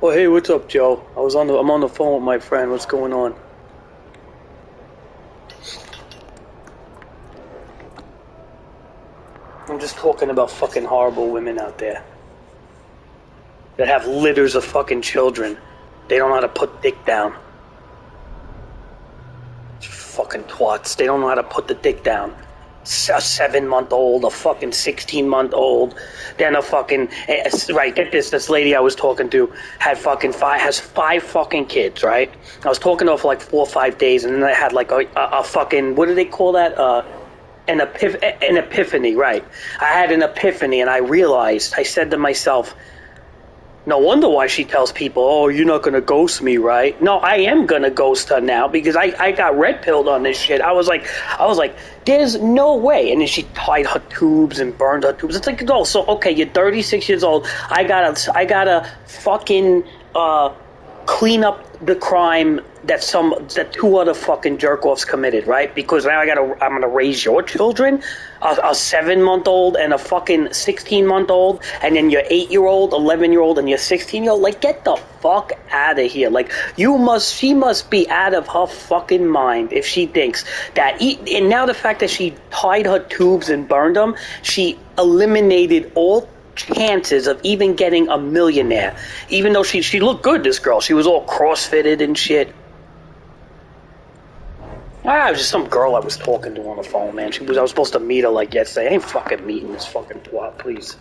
Oh, hey, what's up, Joe? I'm on the phone with my friend. What's going on? I'm just talking about fucking horrible women out there that have litters of fucking children. They don't know how to put dick down. Fucking twats. They don't know how to put the dick down. A 7-month-old, a fucking 16-month-old, then a fucking right. Get this. This lady I was talking to has 5 fucking kids. Right. I was talking to her for like 4 or 5 days, and then I had like a fucking, what do they call that? An epiphany. Right. I had an epiphany, and I realized. I said to myself, no wonder why she tells people, oh, you're not going to ghost me, right? No, I am going to ghost her now because I got red-pilled on this shit. I was like, there's no way. And then she tied her tubes and burned her tubes. It's like, oh, so, okay, you're 36 years old. I gotta fucking clean up the crime that 2 other fucking jerk-offs committed, right? Because now I'm going to raise your children, a 7-month-old and a fucking 16-month-old, and then your 8-year-old, 11-year-old, and your 16-year-old. Like, get the fuck out of here. Like, she must be out of her fucking mind if she thinks that, and now the fact that she tied her tubes and burned them, she eliminated all chances of even getting a millionaire. Even though she looked good, this girl. She was all crossfitted and shit. It was just some girl I was talking to on the phone, man. I was supposed to meet her like yesterday. I ain't fucking meeting this fucking twat, please.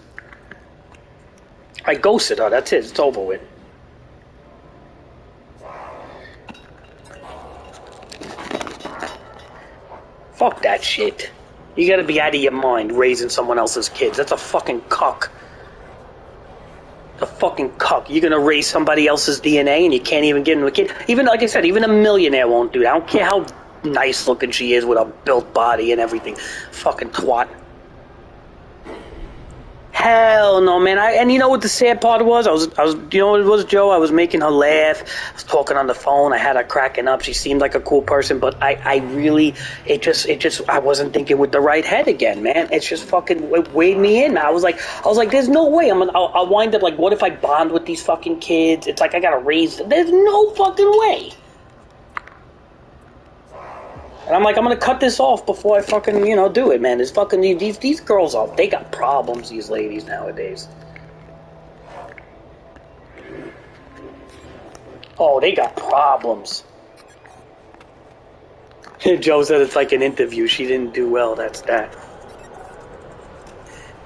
I ghosted her, that's it. It's over with. Fuck that shit. You gotta be out of your mind raising someone else's kids. That's a fucking cuck. A fucking cuck. You're gonna raise somebody else's DNA and you can't even give them a kid. Even, like I said, even a millionaire won't do that. I don't care how nice looking she is with a built body and everything. Fucking twat. Hell no, man. And you know what the sad part was? I was, you know what it was, Joe? I was making her laugh. I was talking on the phone. I had her cracking up. She seemed like a cool person, but I really, I wasn't thinking with the right head again, man. It's just fucking, it weighed me in. I was like, there's no way. I'll wind up like, what if I bond with these fucking kids? It's like I gotta raise them. There's no fucking way. And I'm like, I'm gonna cut this off before I fucking, do it, man. There's fucking these girls they got problems, these ladies nowadays. Oh, they got problems. Joe said it's like an interview. She didn't do well, that's that.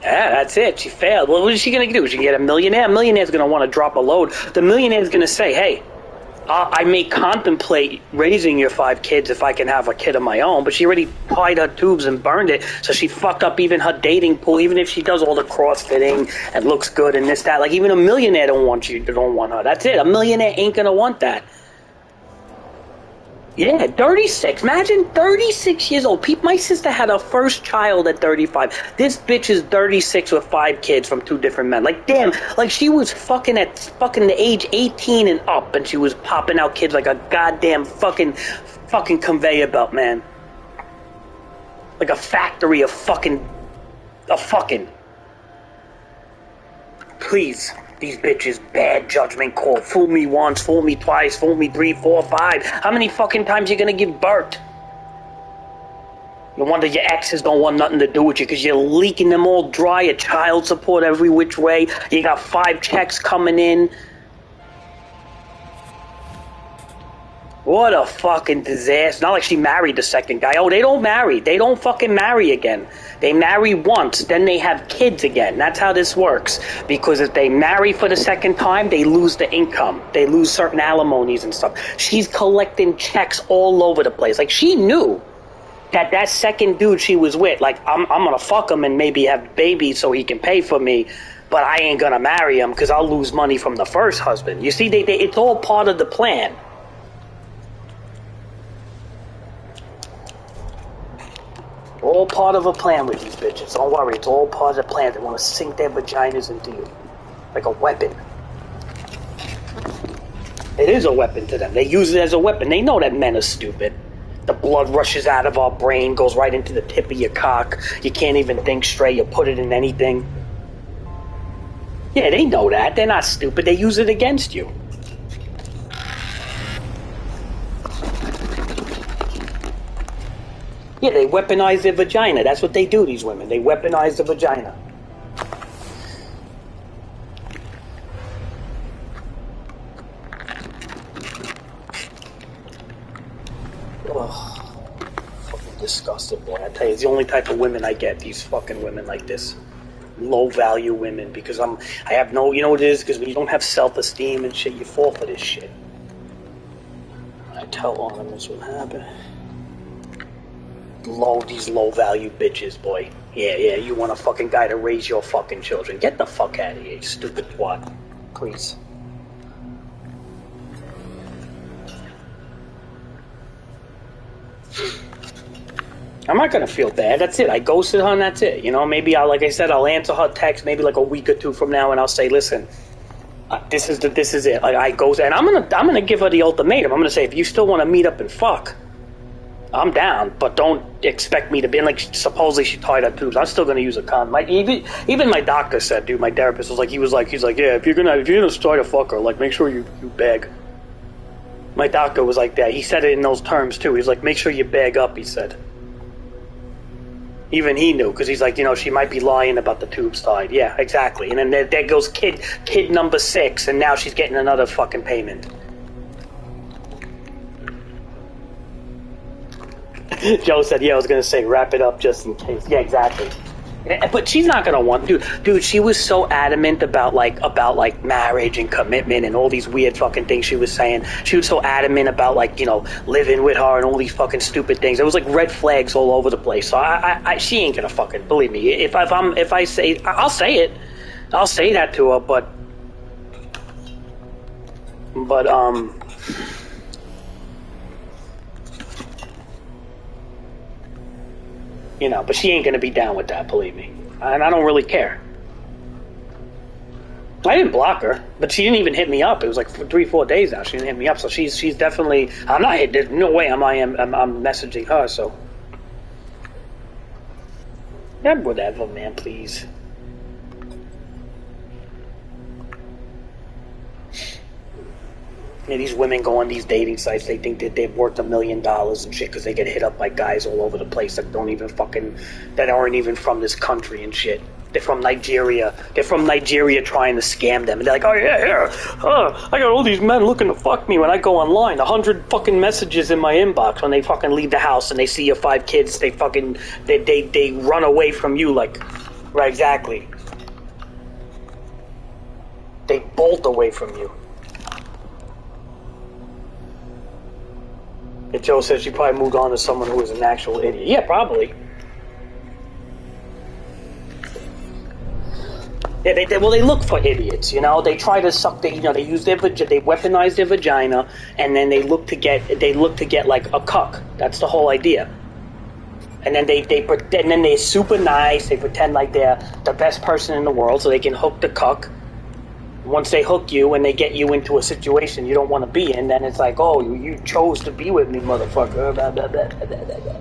Yeah, that's it. She failed. Well, what is she gonna do? She can get a millionaire? A millionaire's gonna want to drop a load. The millionaire's gonna say, hey, I may contemplate raising your 5 kids if I can have a kid of my own, but she already tied her tubes and burned it, so she fucked up even her dating pool, even if she does all the crossfitting and looks good and this, that. Like, even a millionaire don't want her. That's it. A millionaire ain't gonna want that. Yeah, 36. Imagine 36 years old. My sister had her first child at 35. This bitch is 36 with 5 kids from 2 different men. Like, damn, like she was fucking at the age 18 and up, and she was popping out kids like a goddamn fucking conveyor belt, man. Like a factory of fucking. Please. These bitches, bad judgment call. Fool me once, fool me twice, fool me 3, 4, 5. How many fucking times you gonna give birth? No wonder your exes don't want nothing to do with you because you're leaking them all dry. Your child support every which way. You got 5 checks coming in. What a fucking disaster. Not like she married the second guy. Oh, they don't marry. They don't fucking marry again. They marry once, then they have kids again. That's how this works. Because if they marry for the second time, they lose the income. They lose certain alimonies and stuff. She's collecting checks all over the place. Like, she knew that second dude she was with, like, I'm going to fuck him and maybe have babies so he can pay for me, but I ain't going to marry him because I'll lose money from the first husband. You see, it's all part of the plan. All part of a plan with these bitches. Don't worry, it's all part of the plan. They want to sink their vaginas into you. Like a weapon. It is a weapon to them. They use it as a weapon. They know that men are stupid. The blood rushes out of our brain, goes right into the tip of your cock. You can't even think straight. You put it in anything. Yeah, they know that. They're not stupid. They use it against you. Yeah, they weaponize their vagina. That's what they do, these women. They weaponize the vagina. Ugh. Fucking disgusting, boy. I tell you, it's the only type of women I get, these fucking women like this. Low-value women, because I have no, you know what it is? Because when you don't have self-esteem and shit, you fall for this shit. I tell all of them this what happened. These low-value bitches, boy. Yeah, you want a fucking guy to raise your fucking children. Get the fuck out of here, you stupid twat. Please. I'm not gonna feel bad. That's it. I ghosted her and that's it. You know, maybe like I said, I'll answer her text maybe like a week or two from now, and I'll say, listen, this is it. Like I ghosted, and I'm gonna give her the ultimatum. I'm gonna say, if you still want to meet up and fuck, I'm down, but don't expect me to be. And like supposedly she tied her tubes. I'm still gonna use a condom. Even my doctor said, dude, my therapist was like, he's like, yeah, if you're gonna try to fuck her, like make sure you beg. My doctor was like that. He said it in those terms too. He's like, make sure you bag up. He said. Even he knew, because he's like, you know, she might be lying about the tubes tied. Yeah, exactly. And then there goes kid number 6, and now she's getting another fucking payment. Joe said, yeah, I was going to say, wrap it up just in case. Yeah, exactly. But she's not going to want... Dude, she was so adamant about marriage and commitment and all these weird fucking things she was saying. She was so adamant about, like, you know, living with her and all these fucking stupid things. There was, like, red flags all over the place. So she ain't going to fucking... Believe me. If I say... I'll say it. I'll say that to her, but... You know, but she ain't gonna be down with that, believe me. And I don't really care. I didn't block her, but she didn't even hit me up. It was like 3-4 days now. She didn't hit me up, so she's definitely. I'm not. There's no way I'm messaging her. So yeah, whatever, man. Please. Yeah, these women go on these dating sites. They think that they've worth $1 million and shit because they get hit up by guys all over the place that that aren't even from this country and shit. They're from Nigeria. They're from Nigeria trying to scam them. And they're like, oh yeah, I got all these men looking to fuck me when I go online. 100 fucking messages in my inbox when they fucking leave the house and they see your 5 kids. They fucking they run away from you like, right? Exactly. They bolt away from you. And Joe says she probably moved on to someone who was an actual idiot. Yeah, probably. Yeah, they look for idiots, you know. They try to suck. They use they weaponize their vagina, and then they look to get like a cuck. That's the whole idea. And then they're super nice. They pretend like they're the best person in the world, so they can hook the cuck. Once they hook you and they get you into a situation you don't want to be in, then it's like, oh, you chose to be with me, motherfucker. Blah, blah, blah, blah, blah, blah.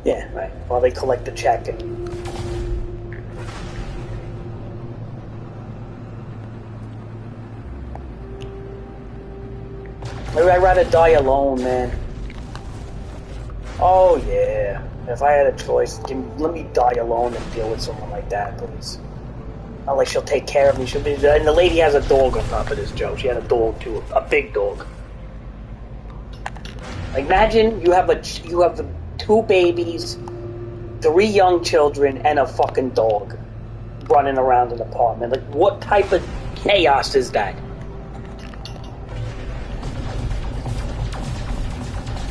Yeah, right. While they collect the check and... Maybe I'd rather die alone, man. Oh, yeah. If I had a choice, let me die alone and deal with someone like that, please. Not like she'll take care of me. She'll be, and the lady has a dog on top of this, Joe. She had a dog too, a big dog. Imagine you have the 2 babies, 3 young children, and a fucking dog running around an apartment. Like, what type of chaos is that?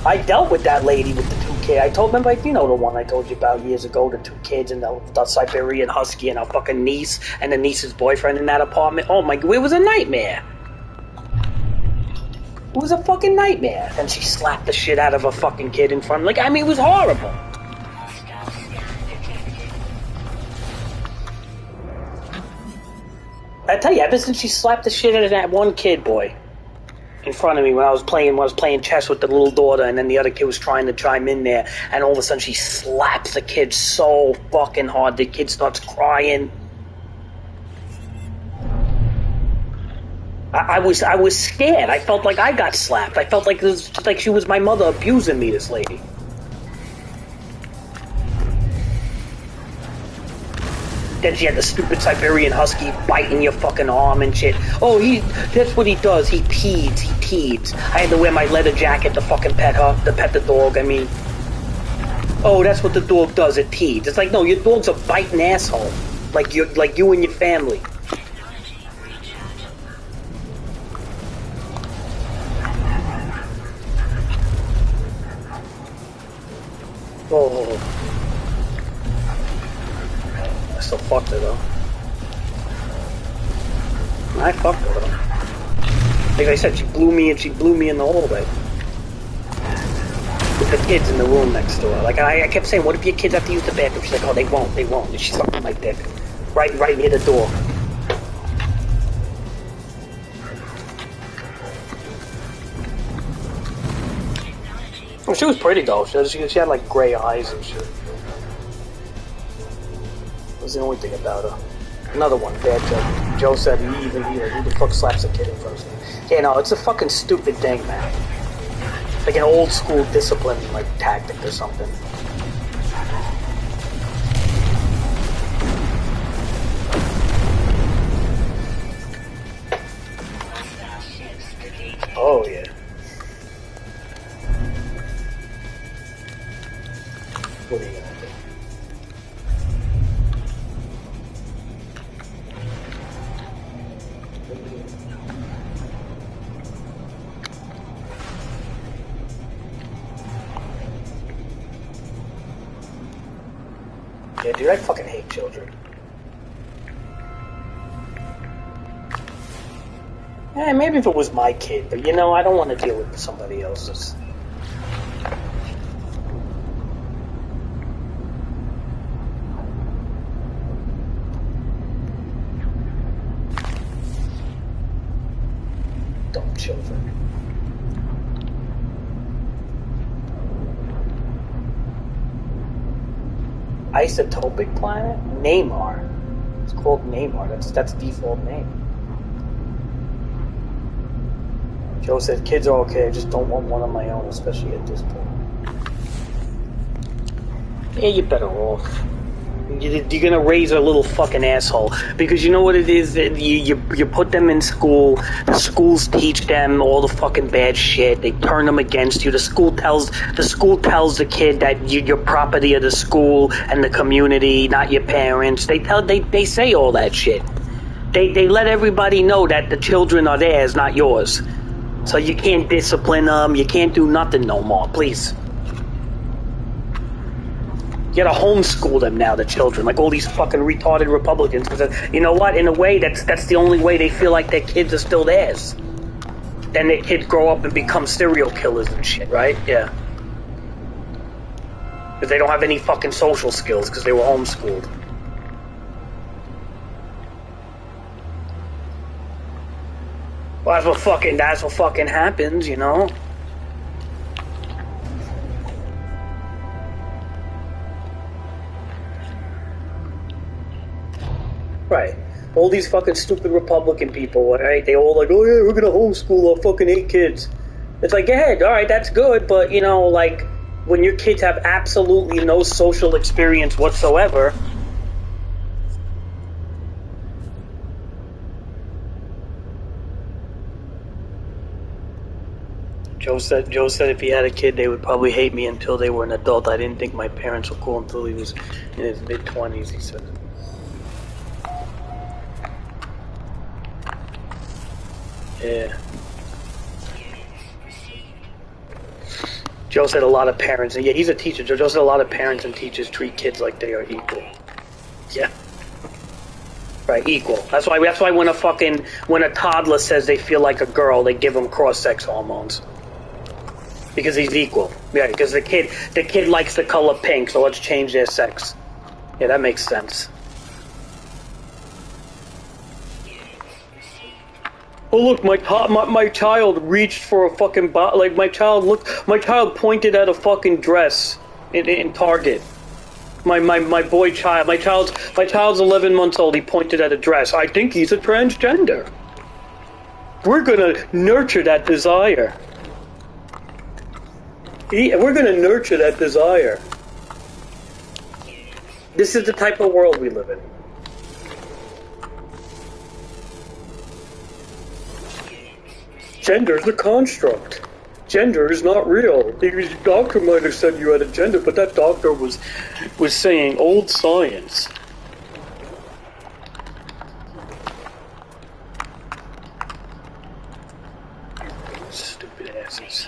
I dealt with that lady with the 2 kids. I told them, like, you know, the one I told you about years ago, the 2 kids and the Siberian Husky and our fucking niece and the niece's boyfriend in that apartment. Oh my, it was a nightmare. It was a fucking nightmare. And she slapped the shit out of a fucking kid in front. Like, I mean, it was horrible. I tell you, ever since she slapped the shit out of that one kid, boy, in front of me when I was playing chess with the little daughter, and then the other kid was trying to chime in there, and all of a sudden she slaps the kid so fucking hard the kid starts crying. I was scared. I felt like I got slapped. I felt like it was just like she was my mother abusing me, this lady. Then she had the stupid Siberian Husky biting your fucking arm and shit. Oh, that's what he does. He peeds. I had to wear my leather jacket to fucking pet the dog, I mean. Oh, that's what the dog does, it peeds. It's like, no, your dog's a biting asshole. Like you and your family. Oh. I still fucked her though. I fucked her though. Like I said, she blew me in the hallway. With the kids in the room next door. Like I kept saying, what if your kids have to use the bathroom? She's like, oh, they won't. And she sucked my dick. Right near the door. Well, she was pretty though. She had like gray eyes and shit. That was the only thing about her. Another one, bad joke. Joe said, who the fuck slaps a kid in front of me? Yeah, no, it's a fucking stupid thing, man. Like an old school discipline, like tactic or something. Oh, yeah. What are you gonna do? Yeah, dude, I fucking hate children. Eh, maybe if it was my kid, but you know, I don't want to deal with somebody else's. Dumb children. Isotopic planet? Neymar. It's called Neymar. That's default name. Joe said, kids are okay, I just don't want one of my own, especially at this point. Yeah, you're better off. You're gonna raise a little fucking asshole. Because you know what it is? You put them in school, the schools teach them all the fucking bad shit, they turn them against you, the school tells the kid that you're property of the school and the community, not your parents. They say all that shit. They let everybody know that the children are theirs, not yours. So you can't discipline them, you can't do nothing no more, please. You gotta homeschool them now, the children, like all these fucking retarded Republicans. Because you know what? In a way, that's the only way they feel like their kids are still theirs. Then their kids grow up and become serial killers and shit, right? Yeah. Because they don't have any fucking social skills because they were homeschooled. Well, that's what fucking happens, you know? Right. All these fucking stupid Republican people, right? They all like, oh yeah, we're gonna homeschool our fucking 8 kids. It's like, yeah, alright, that's good, but you know, like, when your kids have absolutely no social experience whatsoever. Joe said if he had a kid, they would probably hate me until they were an adult. I didn't think my parents were cool until he was in his mid-20s, he said. Yeah. Joe said a lot of parents, and yeah, he's a teacher. Joe said a lot of parents and teachers treat kids like they are equal. Yeah. Right, equal. That's why when a toddler says they feel like a girl, they give them cross-sex hormones. Because he's equal. Yeah, because the kid likes the color pink, so let's change their sex. Yeah, that makes sense. Oh look, my child reached for a fucking my child pointed at a fucking dress in Target. My child's 11 months old. He pointed at a dress. I think he's a transgender. We're gonna nurture that desire. We're gonna nurture that desire. This is the type of world we live in. Gender is a construct. Gender is not real. The doctor might have said you had a gender, but that doctor was saying old science. Stupid asses.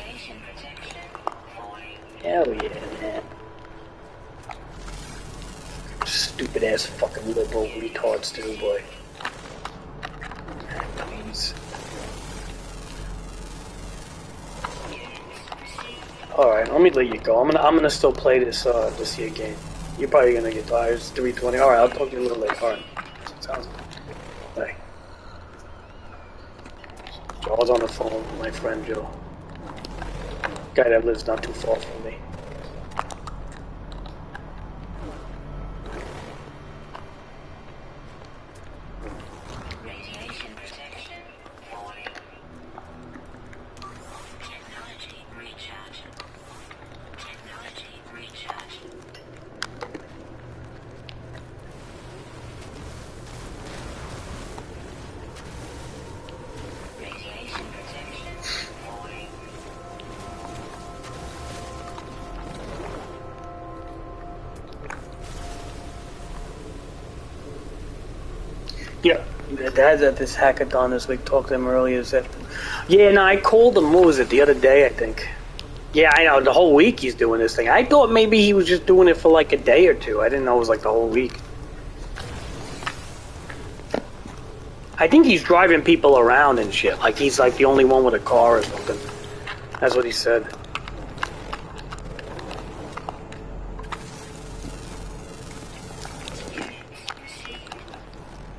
Hell yeah, man. Stupid ass fucking liberal retards too, boy. Please. Alright, let me let you go. I'm gonna still play this year game. You're probably gonna get tired. It's 3:20. Alright, I'll talk to you a little later. Alright. Sounds good. Bye. So I was on the phone with my friend Joe. Guy that lives not too far from me. Yeah, the dad's at this hackathon this week. Talked to him earlier. Said, yeah, no, I called him. What was it, the other day, I think. Yeah, I know, the whole week he's doing this thing. I thought maybe he was just doing it for like a day or two. I didn't know it was like the whole week. I think he's driving people around and shit. Like he's like the only one with a car or something. That's what he said.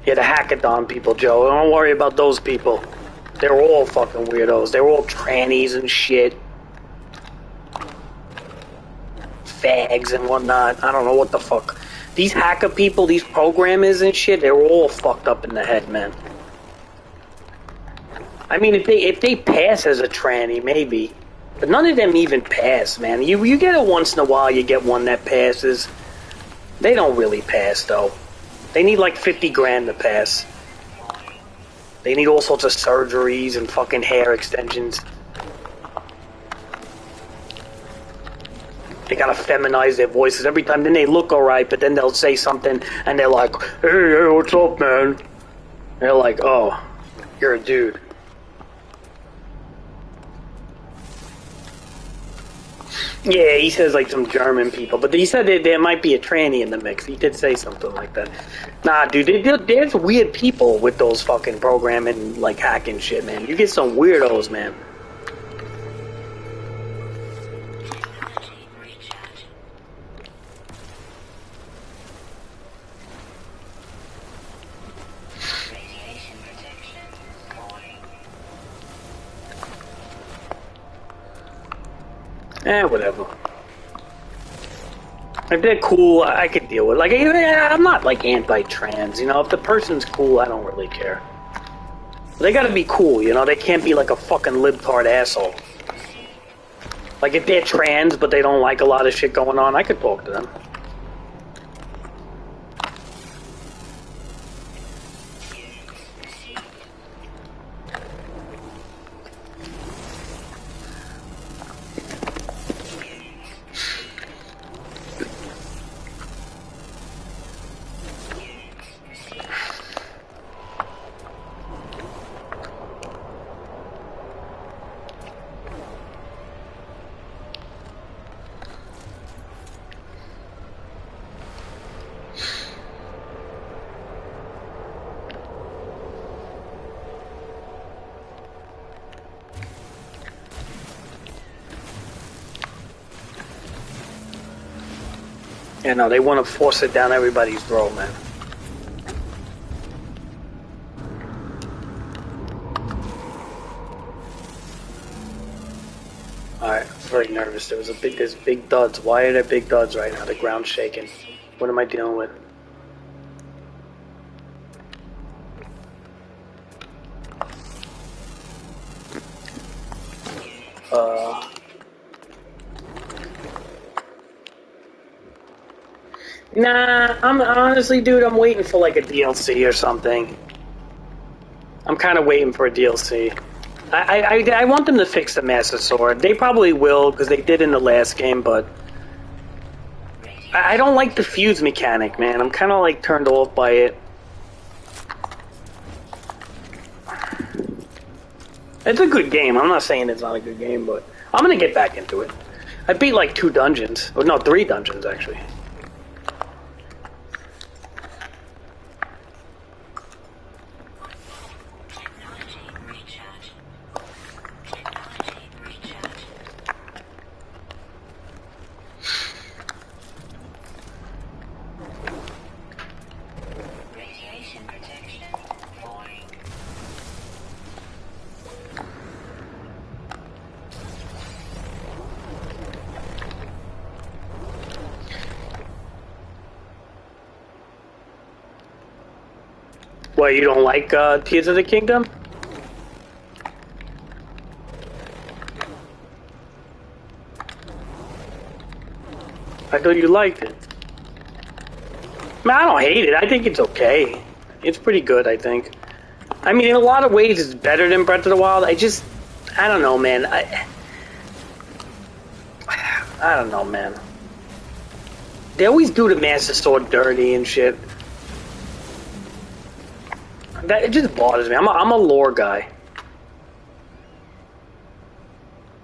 Yeah, the hackathon people, Joe. Don't worry about those people. They're all fucking weirdos. They're all trannies and shit. Fags and whatnot. I don't know what the fuck. These hacker people, these programmers and shit, they're all fucked up in the head, man. I mean, if they pass as a tranny, maybe. But none of them even pass, man. You get it once in a while, you get one that passes. They don't really pass, though. They need like 50 grand to pass. They need all sorts of surgeries and fucking hair extensions. They gotta feminize their voices every time. Then they look alright, but then they'll say something and they're like, hey, what's up, man? They're like, oh, you're a dude. Yeah, he says like some German people, but he said there might be a tranny in the mix. He did say something like that. Nah, dude, there's weird people with those fucking programming, like hacking shit, man. You get some weirdos, man. Whatever. If they're cool, I could deal with it. Like, I'm not, like, anti-trans, you know? If the person's cool, I don't really care. But they gotta be cool, you know? They can't be, like, a fucking libtard asshole. Like, if they're trans, but they don't like a lot of shit going on, I could talk to them. You know, they want to force it down everybody's throat, man. Alright, I'm very nervous. There's big duds. Why are there big duds right now? The ground's shaking. What am I dealing with? Nah, I'm honestly, dude, I'm waiting for like a DLC or something. I'm kind of waiting for a DLC. I want them to fix the Master Sword. They probably will, because they did in the last game, but I don't like the fuse mechanic, man. I'm kind of like turned off by it. It's a good game. I'm not saying it's not a good game, but I'm gonna get back into it. I beat like 2 dungeons. Or no, 3 dungeons, actually. What, you don't like Tears of the Kingdom? I thought you liked it. Man, I don't hate it. I think it's okay. It's pretty good, I think. I mean, in a lot of ways, it's better than Breath of the Wild. I don't know, man. I don't know, man. They always do the Master Sword dirty and shit. It just bothers me. I'm a lore guy.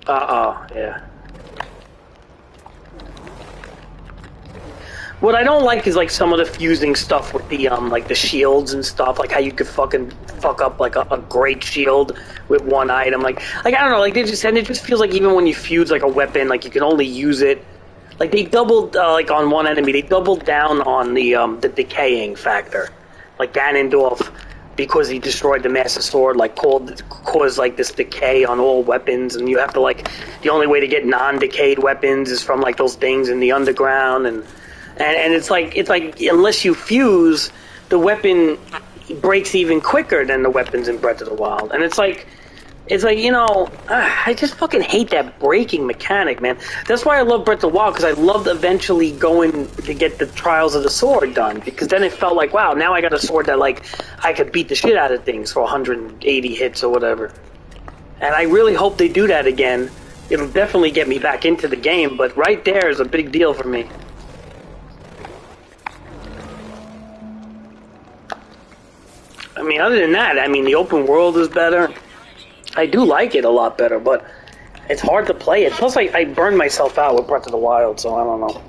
Yeah. What I don't like is like some of the fusing stuff with the like the shields and stuff, like how you could fucking fuck up like a great shield with one item. Like I don't know, like it just feels like even when you fuse like a weapon, like you can only use it. Like they doubled like on one enemy, they doubled down on the decaying factor. Like Ganondorf, because he destroyed the Master Sword, like caused like this decay on all weapons, and you have to like the only way to get non-decayed weapons is from like those things in the underground, and it's like unless you fuse, the weapon breaks even quicker than the weapons in Breath of the Wild, and it's like you know, I just fucking hate that breaking mechanic, man. That's why I love Breath of the Wild, because I loved eventually going to get the Trials of the Sword done, because then it felt like, wow, now I got a sword that, like, I could beat the shit out of things for 180 hits or whatever. And I really hope they do that again. It'll definitely get me back into the game, but right there is a big deal for me. I mean, other than that, I mean, the open world is better. I do like it a lot better, but it's hard to play it. Plus, I burned myself out with Breath of the Wild, so I don't know.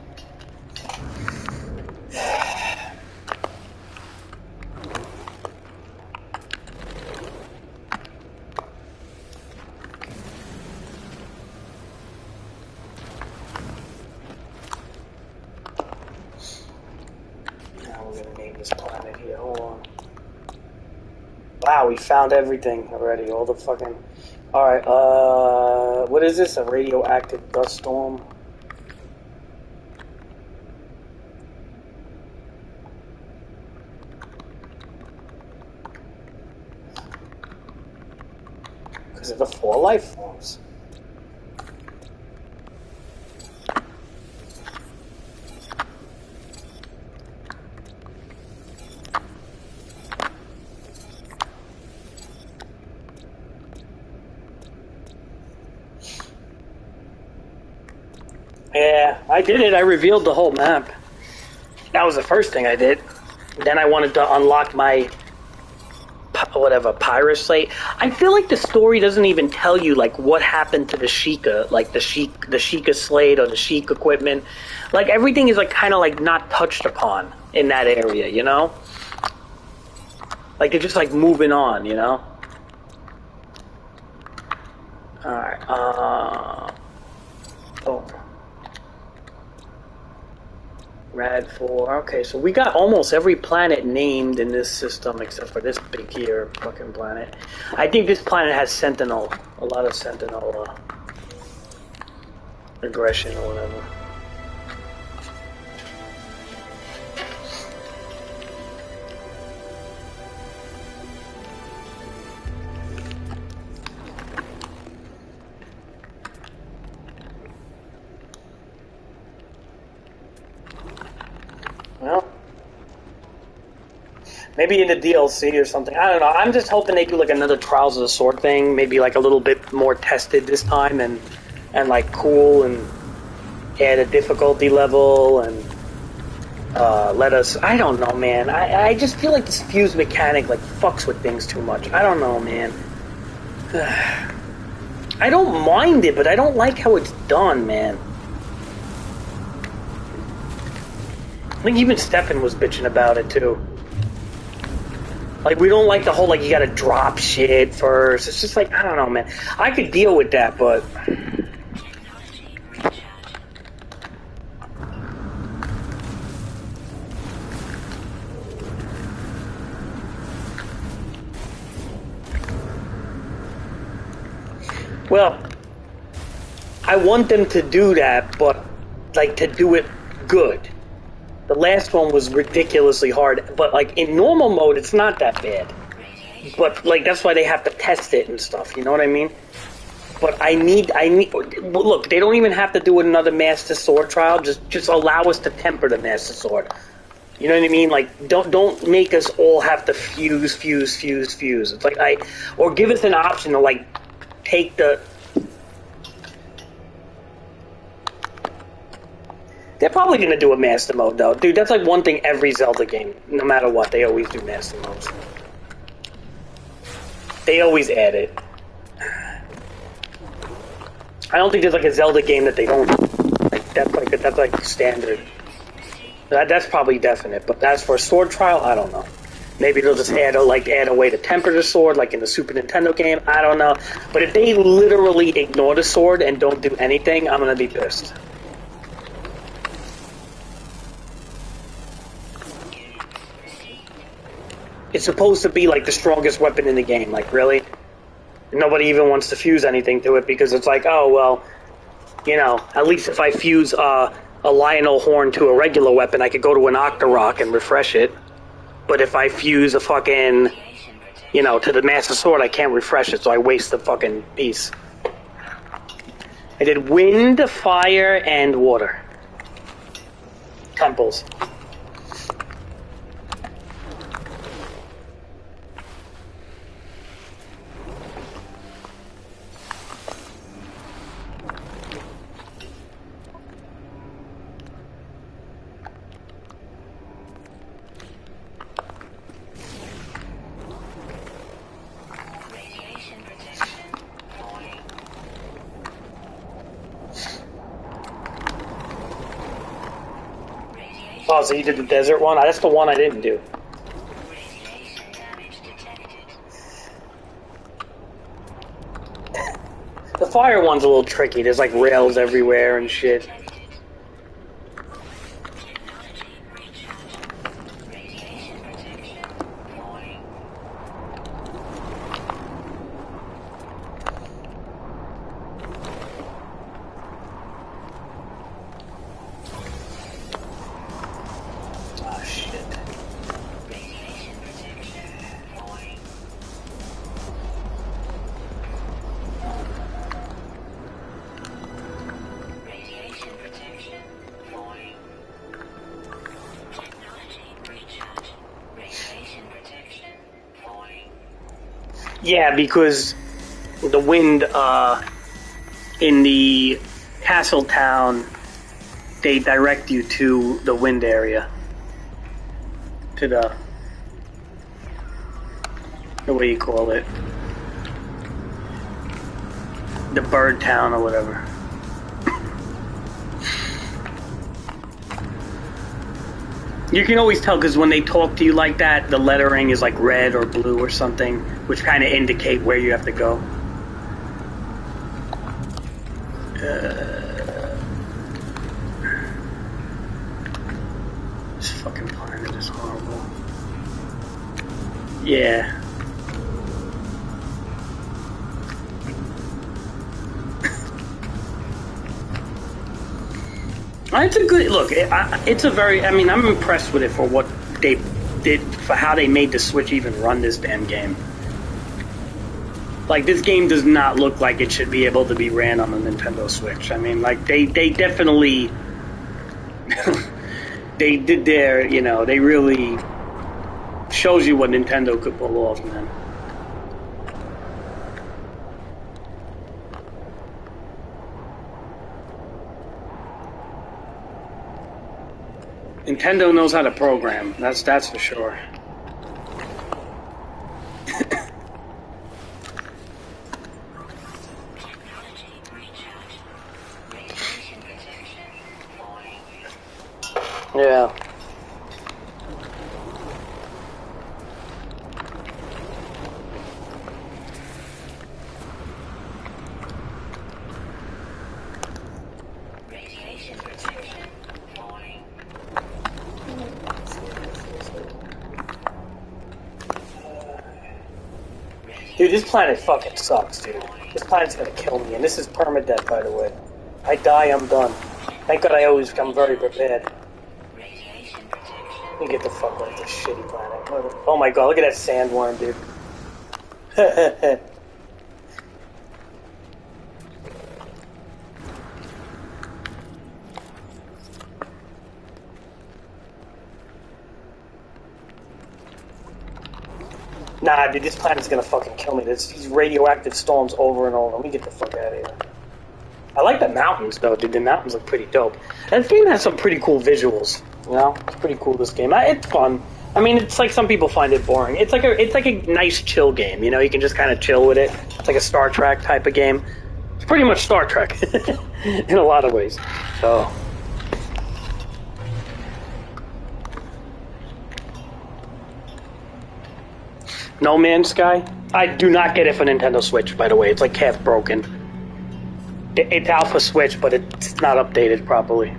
Now we're gonna name this planet here. Hold on. Wow, we found everything already. All the fucking... Alright, what is this? A radioactive dust storm? Because of the 4 life forms. Yeah, I did it. I revealed the whole map. That was the first thing I did. Then I wanted to unlock my whatever Pyrus slate. I feel like the story doesn't even tell you like what happened to the Sheikah, like the Sheikah slate or the Sheik equipment. Like everything is like kind of like not touched upon in that area, you know? Like they're just like moving on, you know? Alright, oh. Rad 4. Okay, so we got almost every planet named in this system except for this big here fucking planet. I think this planet has Sentinel. A lot of Sentinel aggression or whatever. Well, maybe in the DLC or something. I don't know. I'm just hoping they do like another Trials of the Sword thing. Maybe like a little bit more tested this time and like cool and add a difficulty level and let us. I don't know, man. I just feel like this fuse mechanic like fucks with things too much. I don't know, man. I don't mind it, but I don't like how it's done, man. I think even Stefan was bitching about it too. Like, we don't like the whole, like, you gotta drop shit first. It's just like, I don't know, man. I could deal with that, but... Well, I want them to do that, but, like, to do it good. The last one was ridiculously hard, but, like, in normal mode, it's not that bad. But, like, that's why they have to test it and stuff, you know what I mean? But I need, look, they don't even have to do another Master Sword trial, just allow us to temper the Master Sword. You know what I mean? Like, don't make us all have to fuse. It's like, or give us an option to, like, take the... They're probably going to do a Master Mode, though. Dude, that's like one thing every Zelda game, no matter what, they always do Master Modes. They always add it. I don't think there's like a Zelda game that they don't... That's like standard. That's probably definite, but as for a sword trial, I don't know. Maybe they'll just add a way to temper the sword, like in the Super Nintendo game. I don't know. But if they literally ignore the sword and don't do anything, I'm gonna be pissed. It's supposed to be like the strongest weapon in the game. Like, really? Nobody even wants to fuse anything to it because it's like, oh well, you know, at least if I fuse a Lionel horn to a regular weapon, I could go to an Octorok and refresh it. But if I fuse a fucking, you know, to the Master Sword, I can't refresh it, so I waste the fucking piece. I did wind, fire, and water. Temples. Oh, so you did the desert one? That's the one I didn't do. The fire one's a little tricky. There's like rails everywhere and shit. Yeah, because the wind in the castle town, they direct you to the wind area. To the what do you call it? The bird town or whatever. You can always tell because when they talk to you like that, the lettering is like red or blue or something, which kind of indicate where you have to go. This fucking planet is horrible. Yeah. It's a good look. It's a very. I mean, I'm impressed with it for what they did, for how they made the Switch even run this damn game. Like, this game does not look like it should be able to be ran on the Nintendo Switch. I mean, like they definitely they did their, you know, they really shows you what Nintendo could pull off, man. Nintendo knows how to program. That's for sure. Yeah. Dude, this planet fucking sucks, dude. This planet's gonna kill me, and this is permadeath, by the way. I die, I'm done. Thank God I'm very prepared. Let me get the fuck off this shitty planet. Oh my God, look at that sandworm, dude. Nah, dude, this planet's gonna fucking kill me. There's these radioactive storms over and over. Let me get the fuck out of here. I like the mountains, though, dude. The mountains look pretty dope. That game has some pretty cool visuals. You know, it's pretty cool. This game, it's fun. I mean, it's like some people find it boring. It's like a nice chill game. You know, you can just kind of chill with it. It's like a Star Trek type of game. It's pretty much Star Trek in a lot of ways. So. No Man's Sky? I do not get it for Nintendo Switch, by the way. It's like half broken. It's Alpha Switch, but it's not updated properly.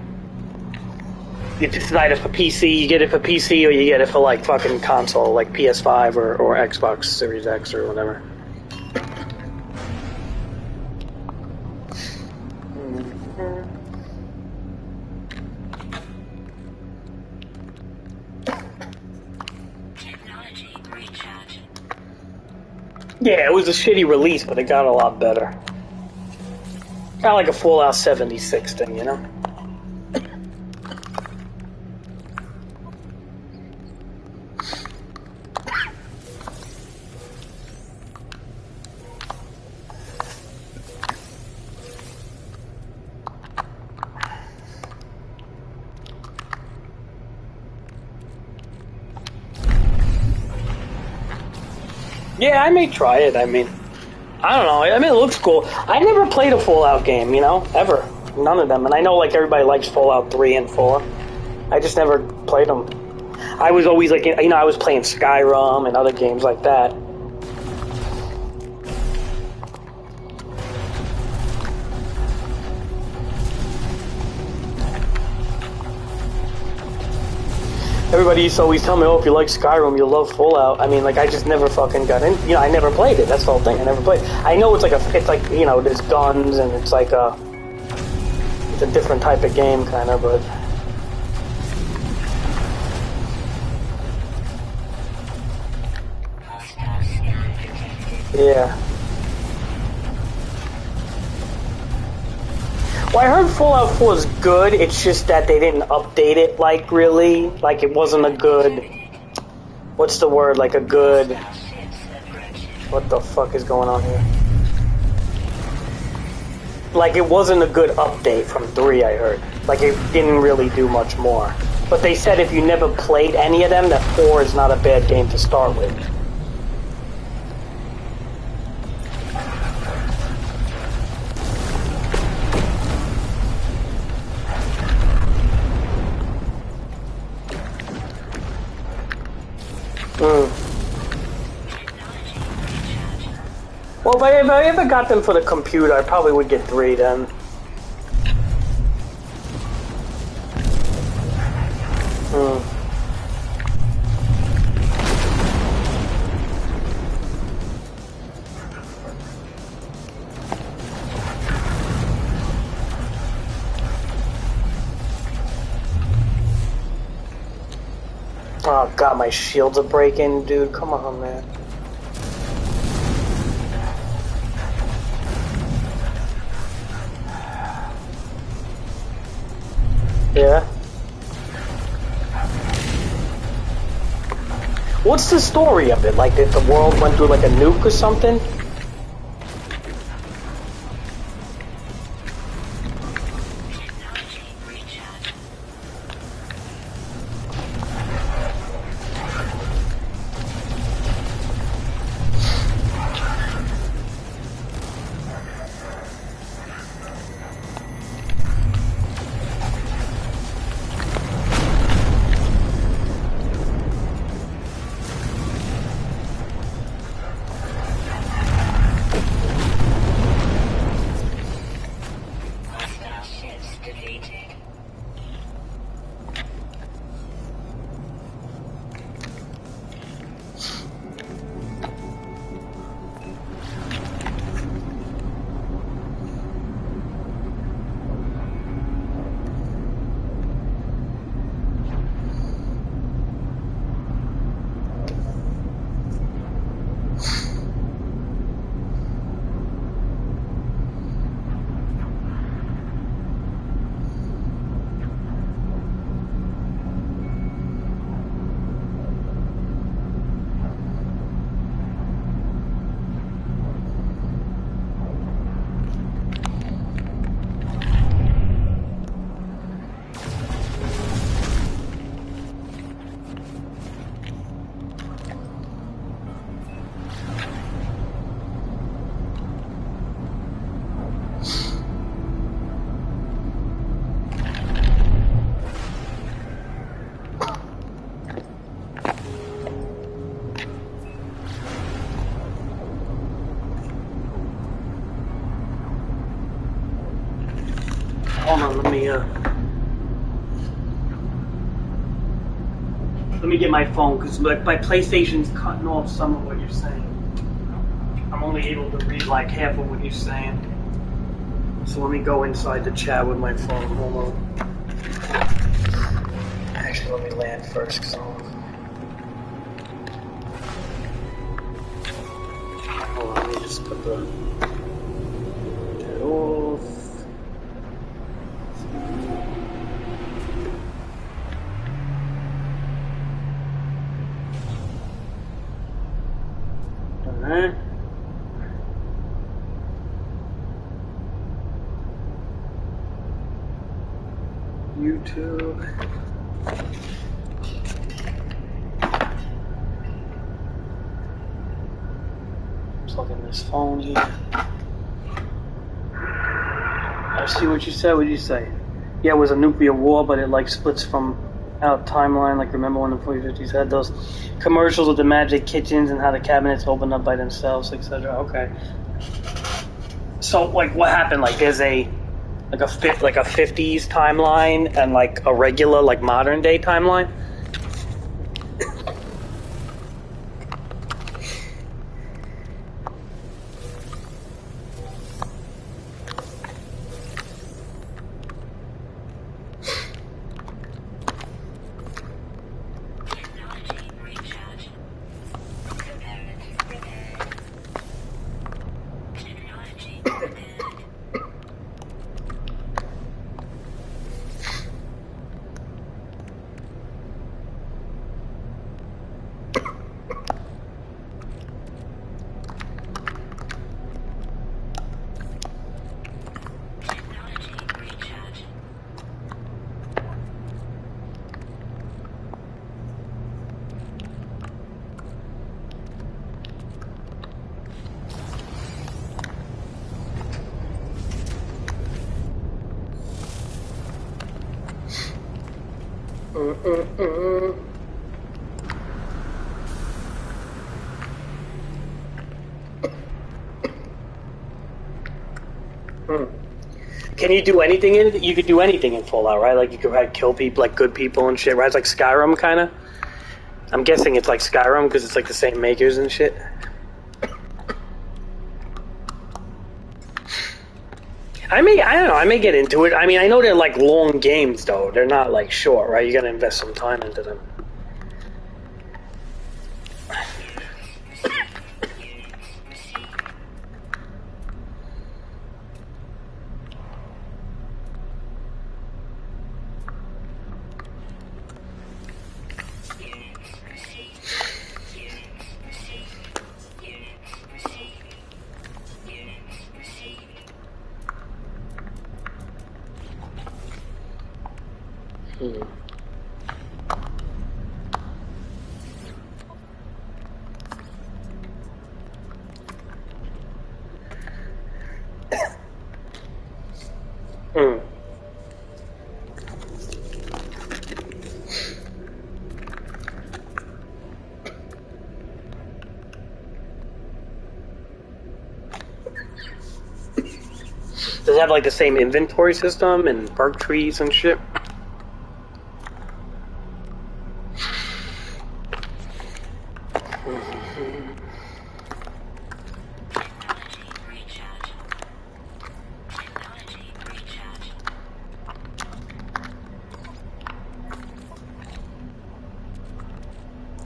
It's either for PC, you get it for PC, or you get it for like fucking console, like PS5 or Xbox Series X or whatever. Yeah, it was a shitty release, but it got a lot better. Kind of like a Fallout 76 thing, you know? Yeah, I may try it. I mean, I don't know. I mean, it looks cool. I never played a Fallout game, you know, ever. None of them. And I know, like, everybody likes Fallout 3 and 4. I just never played them. I was always, like, you know, I was playing Skyrim and other games like that. Everybody used to always tell me, oh, if you like Skyrim, you'll love Fallout. I mean, like, I just never fucking got in. You know, I never played it. That's the whole thing. I never played. I know it's like, you know, there's guns and it's like it's a different type of game, kind of, but. Yeah. Well, I heard Fallout 4 is good, it's just that they didn't update it, like, really. Like, it wasn't a good... What's the word? Like, a good... What the fuck is going on here? Like, it wasn't a good update from 3, I heard. Like, it didn't really do much more. But they said if you never played any of them, that 4 is not a bad game to start with. Well, if I ever got them for the computer, I probably would get 3 then. Oh god, my shields are breaking, dude. Come on, man. Yeah. What's the story of it? Like, that the world went through like a nuke or something? Hold on, let me get my phone, because my PlayStation's cutting off some of what you're saying. I'm only able to read like half of what you're saying. So let me go inside the chat with my phone. Hold on. Actually, let me land first, because hold on, let me just put that off. Alright. YouTube. Plug in this phone here. I see what you said. What did you say? Yeah, it was a nuclear war, but it like splits from out timeline. Like, remember when the 4050s had those commercials with the magic kitchens and how the cabinets open up by themselves, etc. Okay. So like, what happened? Like, there's a 50s timeline and like a regular like modern day timeline. Can you do anything in it? You could do anything in Fallout, right? Like, you could kill people, like good people and shit, right? It's like Skyrim, kind of. I'm guessing it's like Skyrim because it's like the same makers and shit. I don't know, I may get into it. I mean, I know they're like long games, though. They're not like short, right? You gotta invest some time into them. Does it have like the same inventory system and perk trees and shit?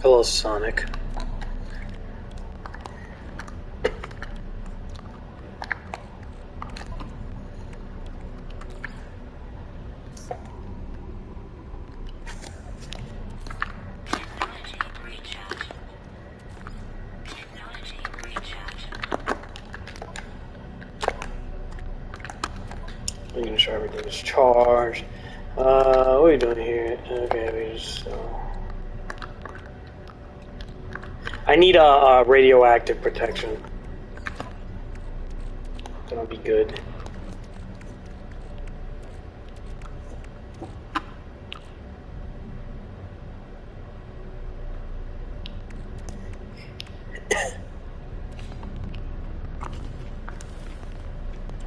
Hello, Sonic. Making sure everything is charged. What are we doing here? Okay, we just. I need a radioactive protection. That'll be good.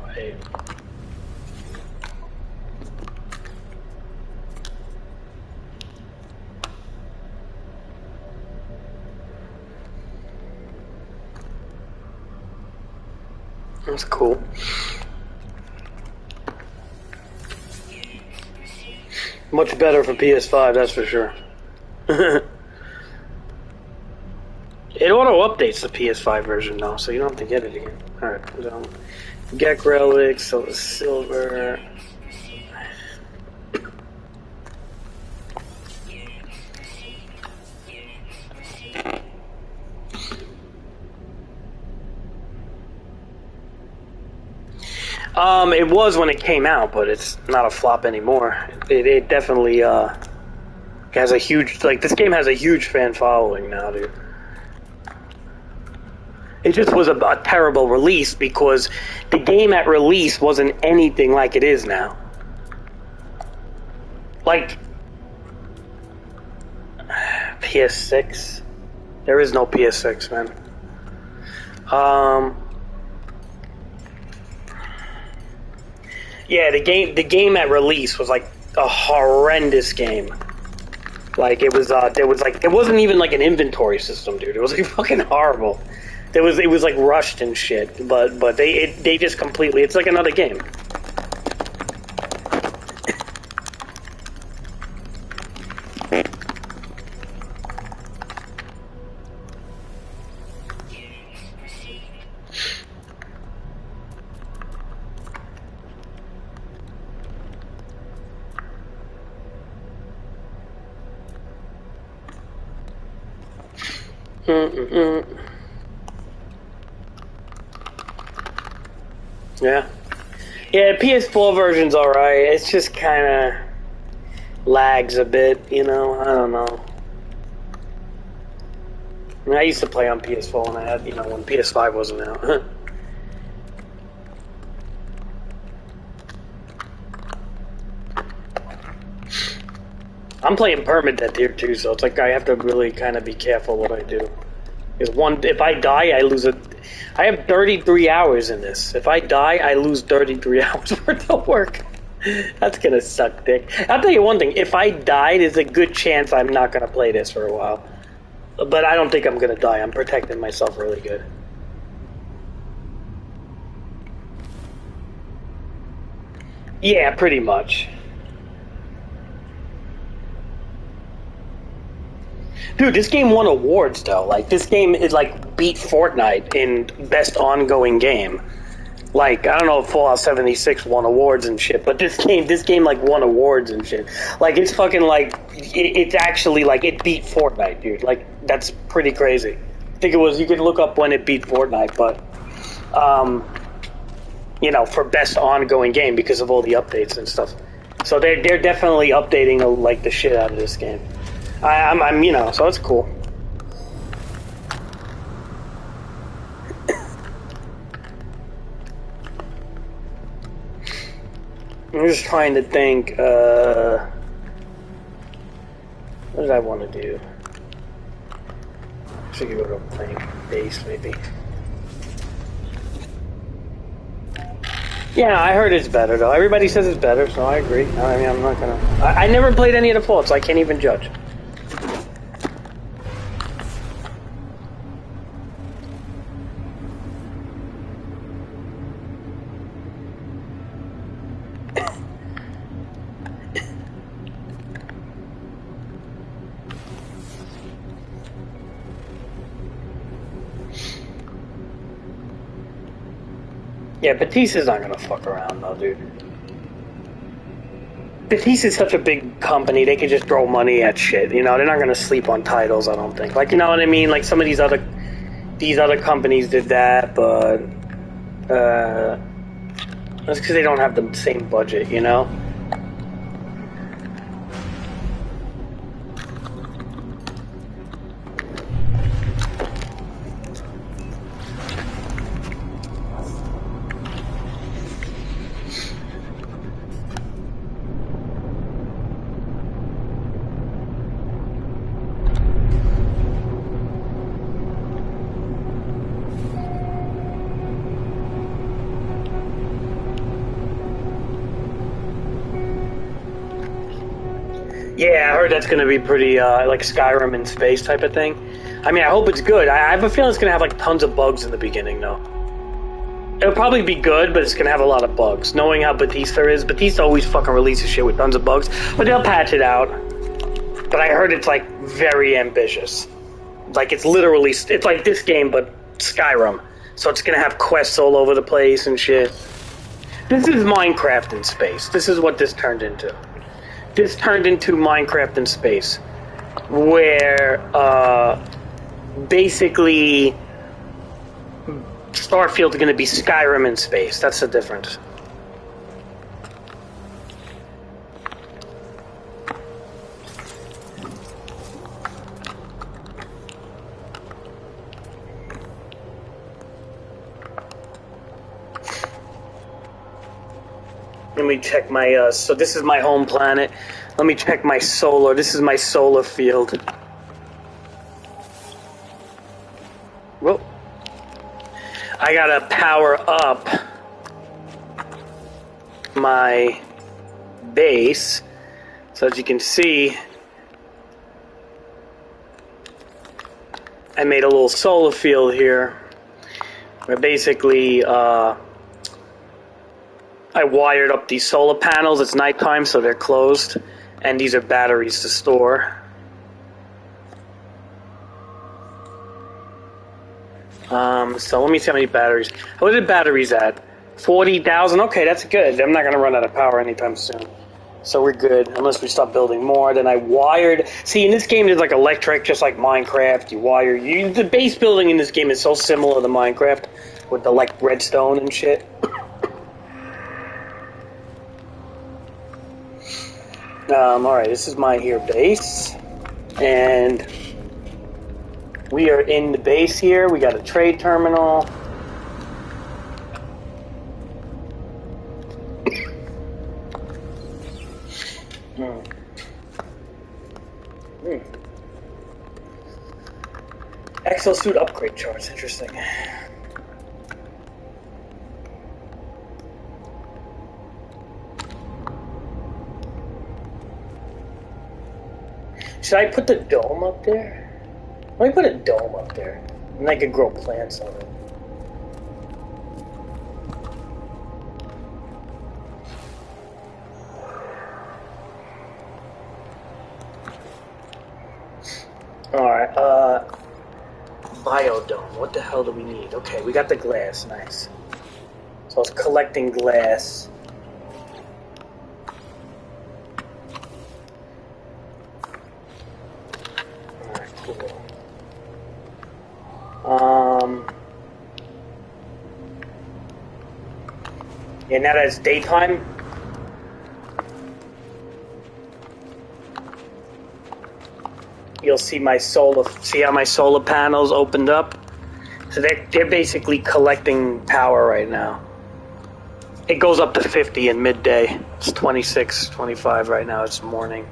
Wait. That's cool. Much better for PS5, that's for sure. It auto-updates the PS5 version now, so you don't have to get it again. Alright, so Gek relics, so the silver. It was when it came out, but it's not a flop anymore. It definitely has a huge, like, this game has a huge fan following now, dude. It just was a terrible release because the game at release wasn't anything like it is now. Like, PS6? There is no PS6, man. Yeah, the game at release was like a horrendous game. Like it was it wasn't even like an inventory system, dude. It was like fucking horrible. It was like rushed and shit. But they just completely, it's like another game. Yeah. Yeah, PS4 version's alright. It's just kind of lags a bit, you know? I don't know. I mean, I used to play on PS4 when I had, you know, when PS5 wasn't out. I'm playing Permadeath here too, so it's like I have to really kind of be careful what I do. Because if I die, I lose a... I have 33 hours in this. If I die, I lose 33 hours worth of work. That's gonna suck dick. I'll tell you one thing. If I die, there's a good chance I'm not gonna play this for a while. But I don't think I'm gonna die. I'm protecting myself really good. Yeah, pretty much. Dude, this game won awards though. Like this game is like beat Fortnite in best ongoing game. Like I don't know if Fallout 76 won awards and shit, but this game like won awards and shit. Like it's fucking like it's actually like it beat Fortnite, dude. Like that's pretty crazy. I think it was, you could look up when it beat Fortnite, but you know, for best ongoing game because of all the updates and stuff. So they're definitely updating like the shit out of this game. I'm you know, so it's cool. I'm just trying to think, what did I want to do? I should go to playing base, maybe. Yeah, I heard it's better though. Everybody says it's better, so I agree. I mean, I'm not gonna. I never played any of the Fallout, so I can't even judge. Yeah, Batista's not gonna fuck around though, dude. Batista's such a big company; they can just throw money at shit. You know, they're not gonna sleep on titles. I don't think. Like, you know what I mean? Like some of these other companies did that, but that's because they don't have the same budget. You know. Yeah, I heard that's going to be pretty like Skyrim in space type of thing. I mean, I hope it's good. I have a feeling it's going to have like tons of bugs in the beginning, though. It'll probably be good, but it's going to have a lot of bugs. Knowing how Batista is, Batista always fucking releases shit with tons of bugs, but they'll patch it out. But I heard it's like very ambitious. Like it's literally, it's like this game, but Skyrim. So it's going to have quests all over the place and shit. This is Minecraft in space. This is what this turned into. This turned into Minecraft in space, where basically Starfield's going to be Skyrim in space. That's the difference. Let me check my, so this is my home planet. Let me check my solar. This is my solar field. Whoa. I gotta power up my base. So as you can see, I made a little solar field here. Where basically, I wired up these solar panels. It's nighttime, so they're closed. And these are batteries to store. So let me see how many batteries. What are the batteries at? 40,000? Okay, that's good. I'm not going to run out of power anytime soon. So we're good, unless we stop building more. Then I wired... See, in this game, there's like electric, just like Minecraft. You wire... The base building in this game is so similar to Minecraft, with the like redstone and shit. Alright, this is my here base, and we are in the base here. We got a trade terminal. Exosuit upgrade charts, interesting. Should I put the dome up there? Let me put a dome up there, and I could grow plants on it. Alright, biodome. What the hell do we need? Okay, we got the glass. Nice. So I was collecting glass. Yeah, now that it's daytime, you'll see my solar. See how my solar panels opened up? So they're basically collecting power right now. It goes up to 50 in midday. It's 26, 25 right now. It's morning,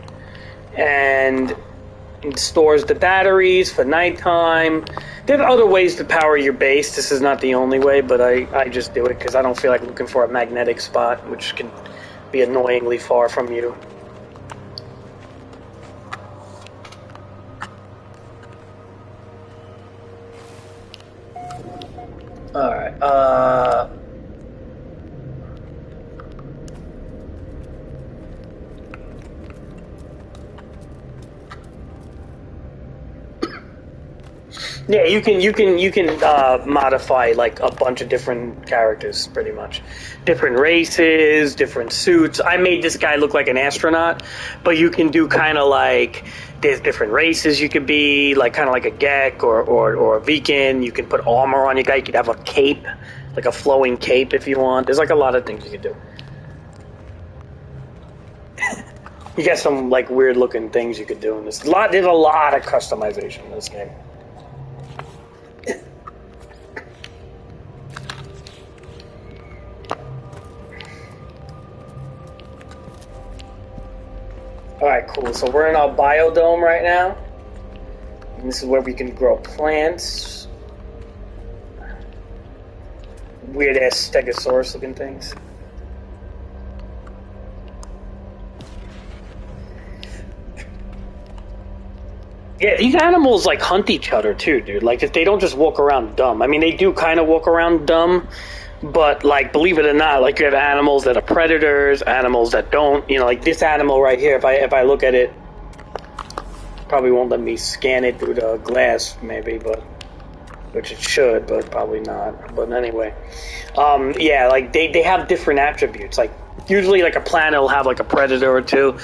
and It stores the batteries for nighttime. There are other ways to power your base. This is not the only way, but I just do it because I don't feel like looking for a magnetic spot, which can be annoyingly far from you. Alright, yeah, you can modify like a bunch of different characters, pretty much. Different races, different suits. I made this guy look like an astronaut, but you can do kind of like, there's different races you could be, like kind of like a Gek or a Viking. You can put armor on your guy. You could have a cape, like a flowing cape if you want. There's like a lot of things you can do. You got some like weird looking things you could do in this. There's a lot of customization in this game. Alright, cool. So we're in our biodome right now. And this is where we can grow plants. Weird ass stegosaurus looking things. Yeah, these animals like hunt each other too, dude. Like if they don't just walk around dumb. I mean, they do kind of walk around dumb, but like believe it or not, like you have animals that are predators, animals that don't. You know, like this animal right here. If I look at it, probably won't let me scan it through the glass, maybe, but which it should, but probably not. But anyway, yeah, like they have different attributes. Like usually, like a planet will have like a predator or two,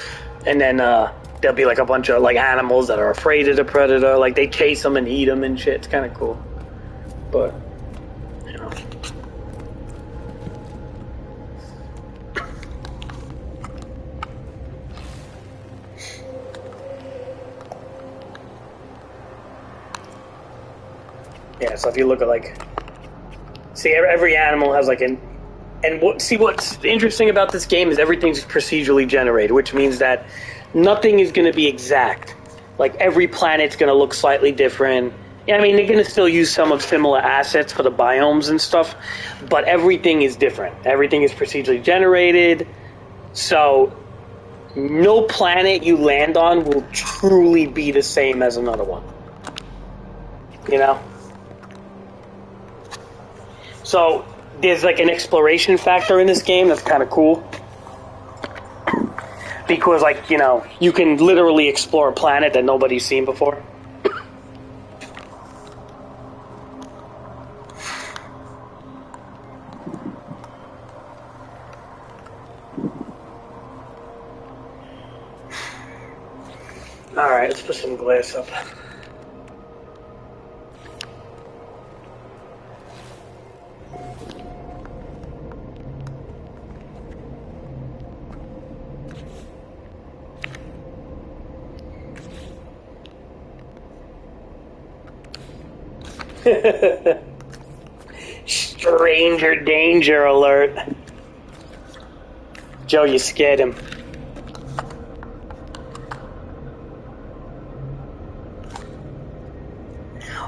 and then there'll be like a bunch of like animals that are afraid of the predator. Like they chase them and eat them and shit. It's kind of cool, but you know. Yeah, so if you look at like, see, every animal has like an, and what's interesting about this game is everything's procedurally generated, which means that nothing is going to be exact. Like every planet's going to look slightly different. Yeah, I mean, they're going to still use some of similar assets for the biomes and stuff, but everything is different. Everything is procedurally generated, so no planet you land on will truly be the same as another one. You know? So there's like an exploration factor in this game that's kind of cool. Because, like, you know, you can literally explore a planet that nobody's seen before. Alright, let's put some glass up. Stranger danger alert. Joe, you scared him.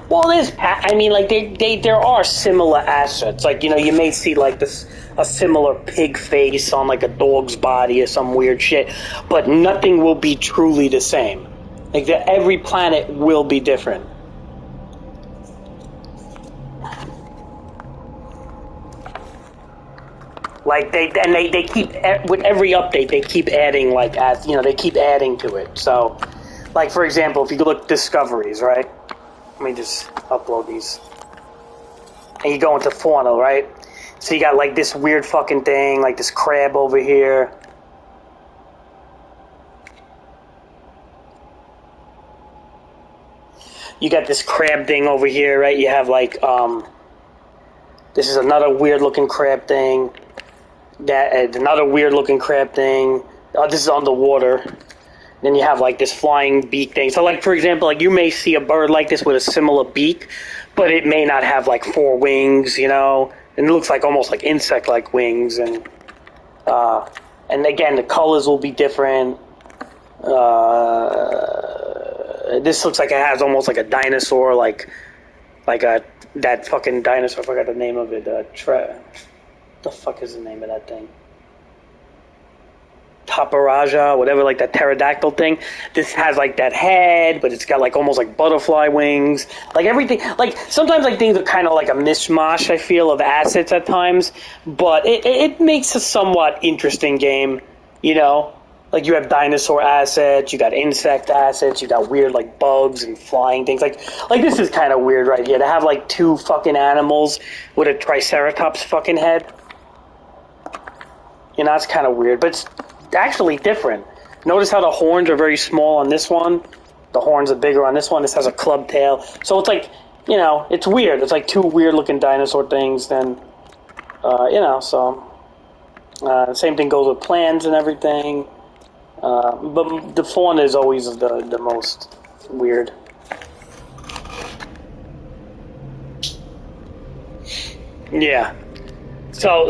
Well, I mean, like, there are similar assets. Like, you know, you may see, like, a similar pig face on, like, a dog's body or some weird shit, but nothing will be truly the same. Like, every planet will be different. Like, they keep, with every update, they keep adding, like, you know, they keep adding to it. So, like, for example, if you look at discoveries, right? Let me just upload these. And you go into fauna, right? So you got like this weird fucking thing, like this crab over here. You got this crab thing over here, right? You have like, this is another weird looking crab thing. That another weird looking crab thing. This is underwater. Then you have like this flying beak thing. So like, for example, like you may see a bird like this with a similar beak, but it may not have like 4 wings, you know, and it looks like almost like insect-like wings. And again, the colors will be different. This looks like it has almost like a dinosaur, like that fucking dinosaur. I forgot the name of it. The fuck is the name of that thing? Taparaja, whatever, like that pterodactyl thing. This has like that head, but it's got like almost like butterfly wings. Like everything, like sometimes like things are kind of like a mishmash, I feel, of assets at times, but it makes a somewhat interesting game, you know? Like you have dinosaur assets, you got insect assets, you got weird like bugs and flying things. Like this is kind of weird right here to have like two fucking animals with a triceratops fucking head. You know, that's kind of weird, but it's actually different. Notice how the horns are very small on this one. The horns are bigger on this one. This has a club tail. So it's like, you know, it's weird. It's like two weird looking dinosaur things. Then, you know, so the same thing goes with plants and everything. But the fauna is always the most weird. Yeah. So.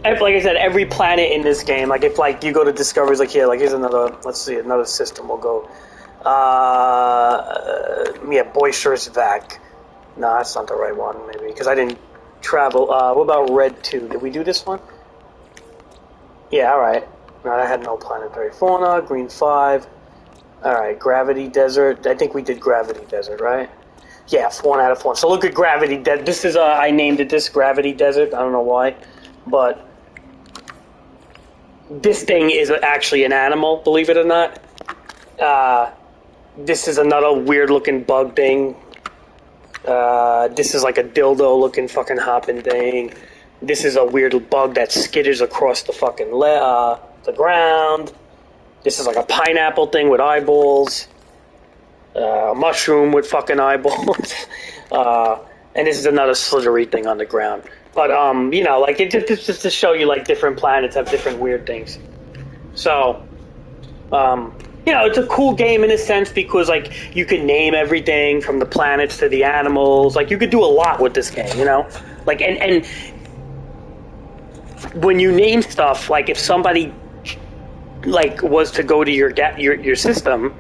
Like I said, every planet in this game, like if like you go to discoveries, like here, like here's another, let's see, another system. We'll go, yeah, boisterous vac. No, that's not the right one, maybe, because I didn't travel. What about red 2? Did we do this one? Yeah, all right. No, I had no planetary fauna. Green 5. All right, gravity desert. I think we did gravity desert, right? Yeah, 1 out of 4. So look at gravity desert. This is I named it this gravity desert. I don't know why, but. This thing is actually an animal, believe it or not. This is another weird-looking bug thing. This is like a dildo-looking fucking hopping thing. This is a weird bug that skitters across the fucking the ground. This is like a pineapple thing with eyeballs. A mushroom with fucking eyeballs. And this is another slithery thing on the ground. But, you know, like, it's just to show you, like, different planets have different weird things. So, you know, it's a cool game in a sense because, like, you can name everything from the planets to the animals. Like, you could do a lot with this game, you know? Like, and when you name stuff, like, if somebody, like, was to go to your system,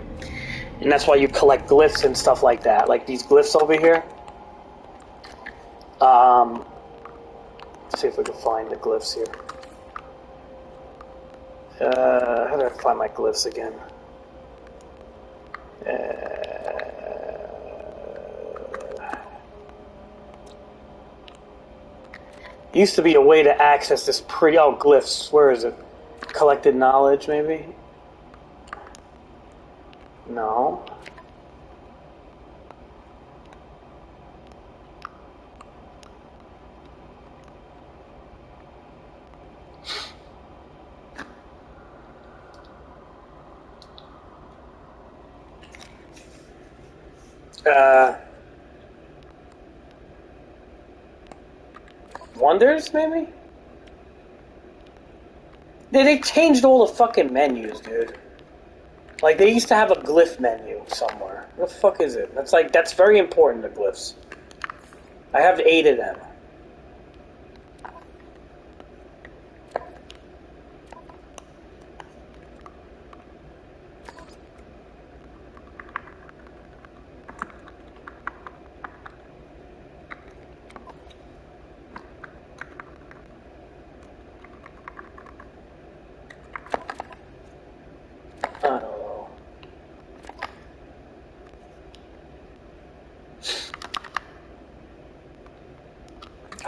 and that's why you collect glyphs and stuff like that, like these glyphs over here, let's see if we can find the glyphs here. How do I find my glyphs again? Used to be a way to access this pretty... Oh, glyphs. Where is it? Collected knowledge, maybe? No. Wonders, maybe? They changed all the fucking menus, dude. Like, they used to have a glyph menu somewhere. What the fuck is it? That's very important, the glyphs. I have 8 of them.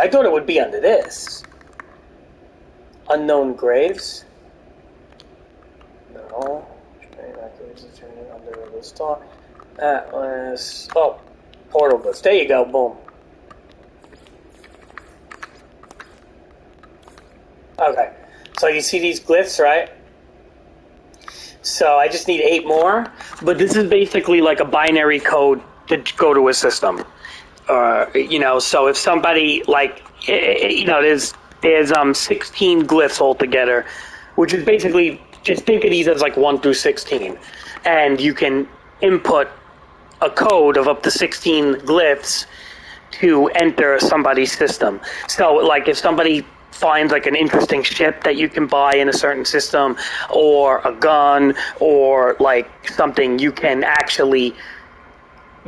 I thought it would be under this. Unknown graves. No. Under the star. Atlas. Oh, portal books. There you go. Boom. Okay. So you see these glyphs, right? So I just need 8 more. But this is basically like a binary code to go to a system. You know, so if somebody, like, you know, there's 16 glyphs altogether, which is basically, just think of these as like 1 through 16. And you can input a code of up to 16 glyphs to enter somebody's system. So, like, if somebody finds like an interesting ship that you can buy in a certain system, or a gun, or like something, you can actually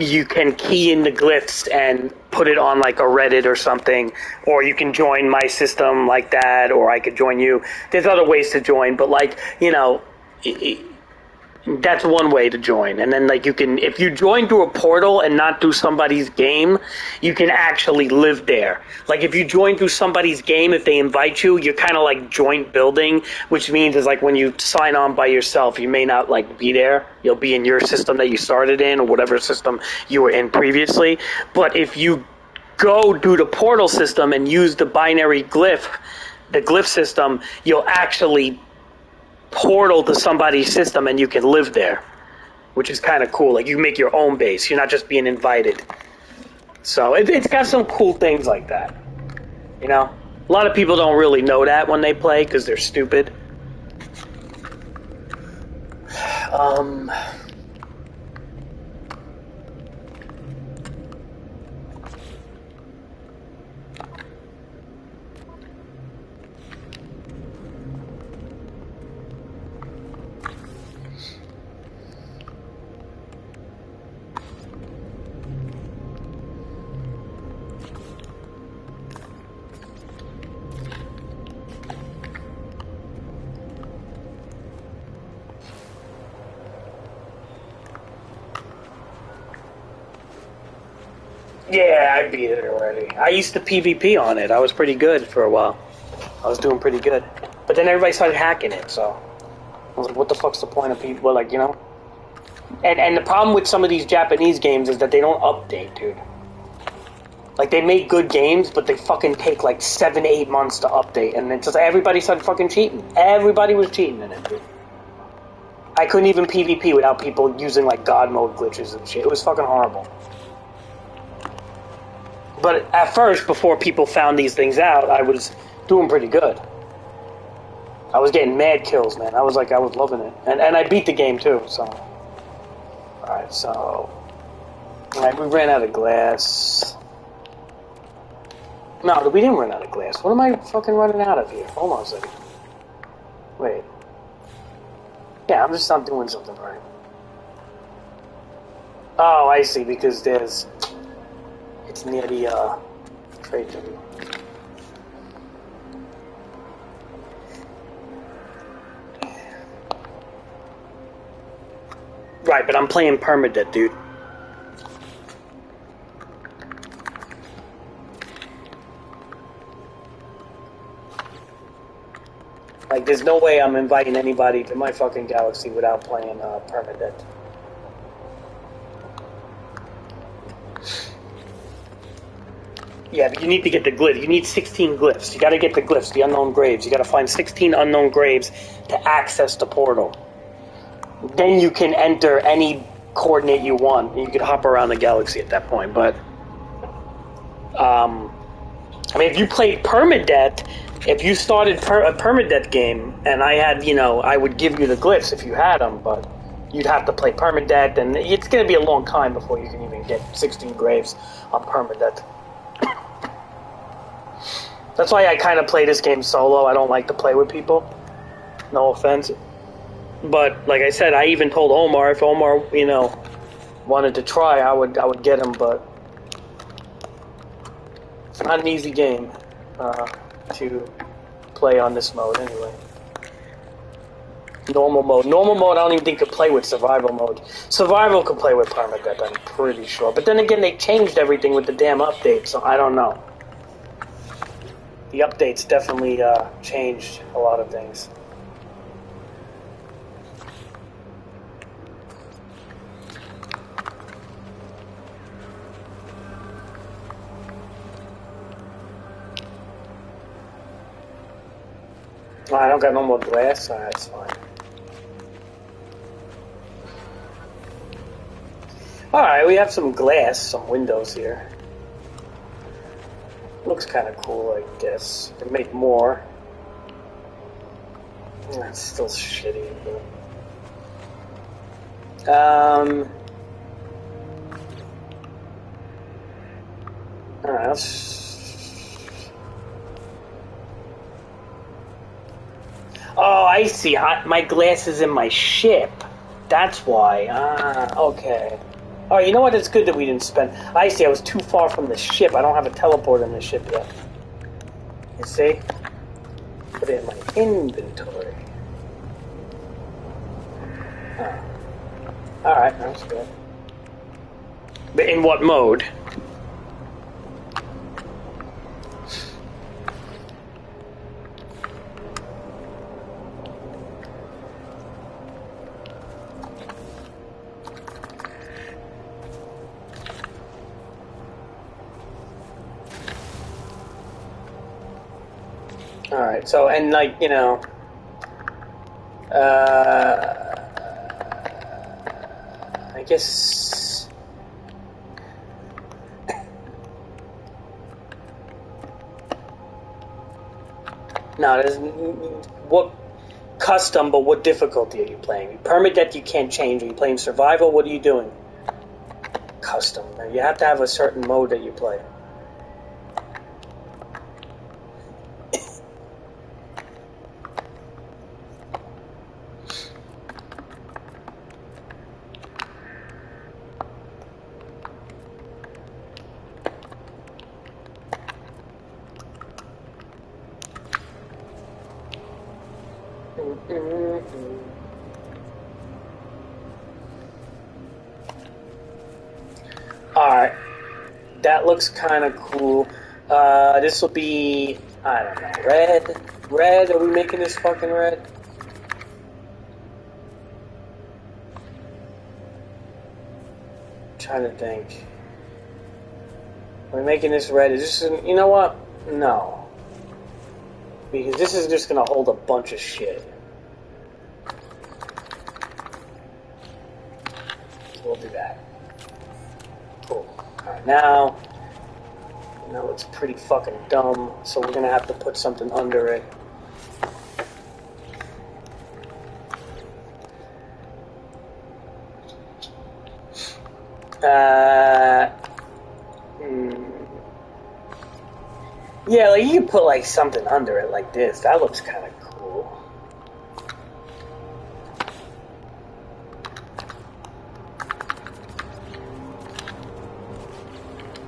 you can key in the glyphs and put it on like a Reddit or something, or you can join my system like that, or I could join you. There's other ways to join, but like, you know, that's one way to join. And then like you can, if you join through a portal and not through somebody's game, you can actually live there. Like if you join through somebody's game, if they invite you, you're kind of like joint building, which means is like when you sign on by yourself, you may not like be there. You'll be in your system that you started in or whatever system you were in previously. But if you go through the portal system and use the binary glyph, the glyph system, you'll actually portal to somebody's system and you can live there, which is kind of cool. Like you make your own base. You're not just being invited. So it's got some cool things like that. You know, a lot of people don't really know that when they play because they're stupid. Yeah, I beat it already. I used to PvP on it. I was pretty good for a while. I was doing pretty good. But then everybody started hacking it, so I was like, what the fuck's the point of people, like, you know? And the problem with some of these Japanese games is that they don't update, dude. Like, they make good games, but they fucking take like 7-8 months to update, and then just everybody started fucking cheating. Everybody was cheating in it, dude. I couldn't even PvP without people using like God mode glitches and shit. It was fucking horrible. But at first, before people found these things out, I was doing pretty good. I was getting mad kills, man. I was loving it. And I beat the game, too, so. Alright, so. Alright, we ran out of glass. No, we didn't run out of glass. What am I fucking running out of here? Hold on a second. Wait. Yeah, I'm just not doing something right. Oh, I see, because there's... It's near the, trade terminal. Right, but I'm playing Permadeath, dude. Like, there's no way I'm inviting anybody to my fucking galaxy without playing, Permadeath. Yeah, but you need to get the glyph. You need 16 glyphs. You gotta get the glyphs, the unknown graves. You gotta find 16 unknown graves to access the portal. Then you can enter any coordinate you want. And you can hop around the galaxy at that point. But, I mean, if you played Permadeath, if you started a Permadeath game, and I had, you know, I would give you the glyphs if you had them, but you'd have to play Permadeath, and it's gonna be a long time before you can even get 16 graves on Permadeath. That's why I kind of play this game solo. I don't like to play with people. No offense. But, like I said, I even told Omar, if Omar, you know, wanted to try, I would get him, but it's not an easy game to play on this mode anyway. Normal mode. Normal mode, I don't even think could play with survival mode. Survival could play with Permadeath, I'm pretty sure. But then again, they changed everything with the damn update, so I don't know. The updates definitely changed a lot of things. Oh, I don't got no more glass? Alright, that's fine. Alright, we have some glass, some windows here. Looks kind of cool, I guess. Can make more. That's still shitty, but... Alright, let's... Oh, I see. My glass is in my ship. That's why. Ah, okay. Oh, you know what? It's good that we didn't spend... I see, I was too far from the ship. I don't have a teleport in the ship yet. You see? Put it in my inventory. Oh. Alright, that's good. But in what mode? Alright, so, and like, you know, I guess, no, there's, what, custom, but what difficulty are you playing? Permadeath you can't change. Are you playing survival? What are you doing? Custom. You have to have a certain mode that you play. Alright, that looks kind of cool. This will be, I don't know, red? Red? Are we making this fucking red? I'm trying to think. Are we making this red? Is this, you know what? No. Because this is just going to hold a bunch of shit. So we'll do that. Cool. Alright, now it's pretty fucking dumb, so we're gonna have to put something under it. Yeah, like you can put like something under it like this. That looks kind of cool.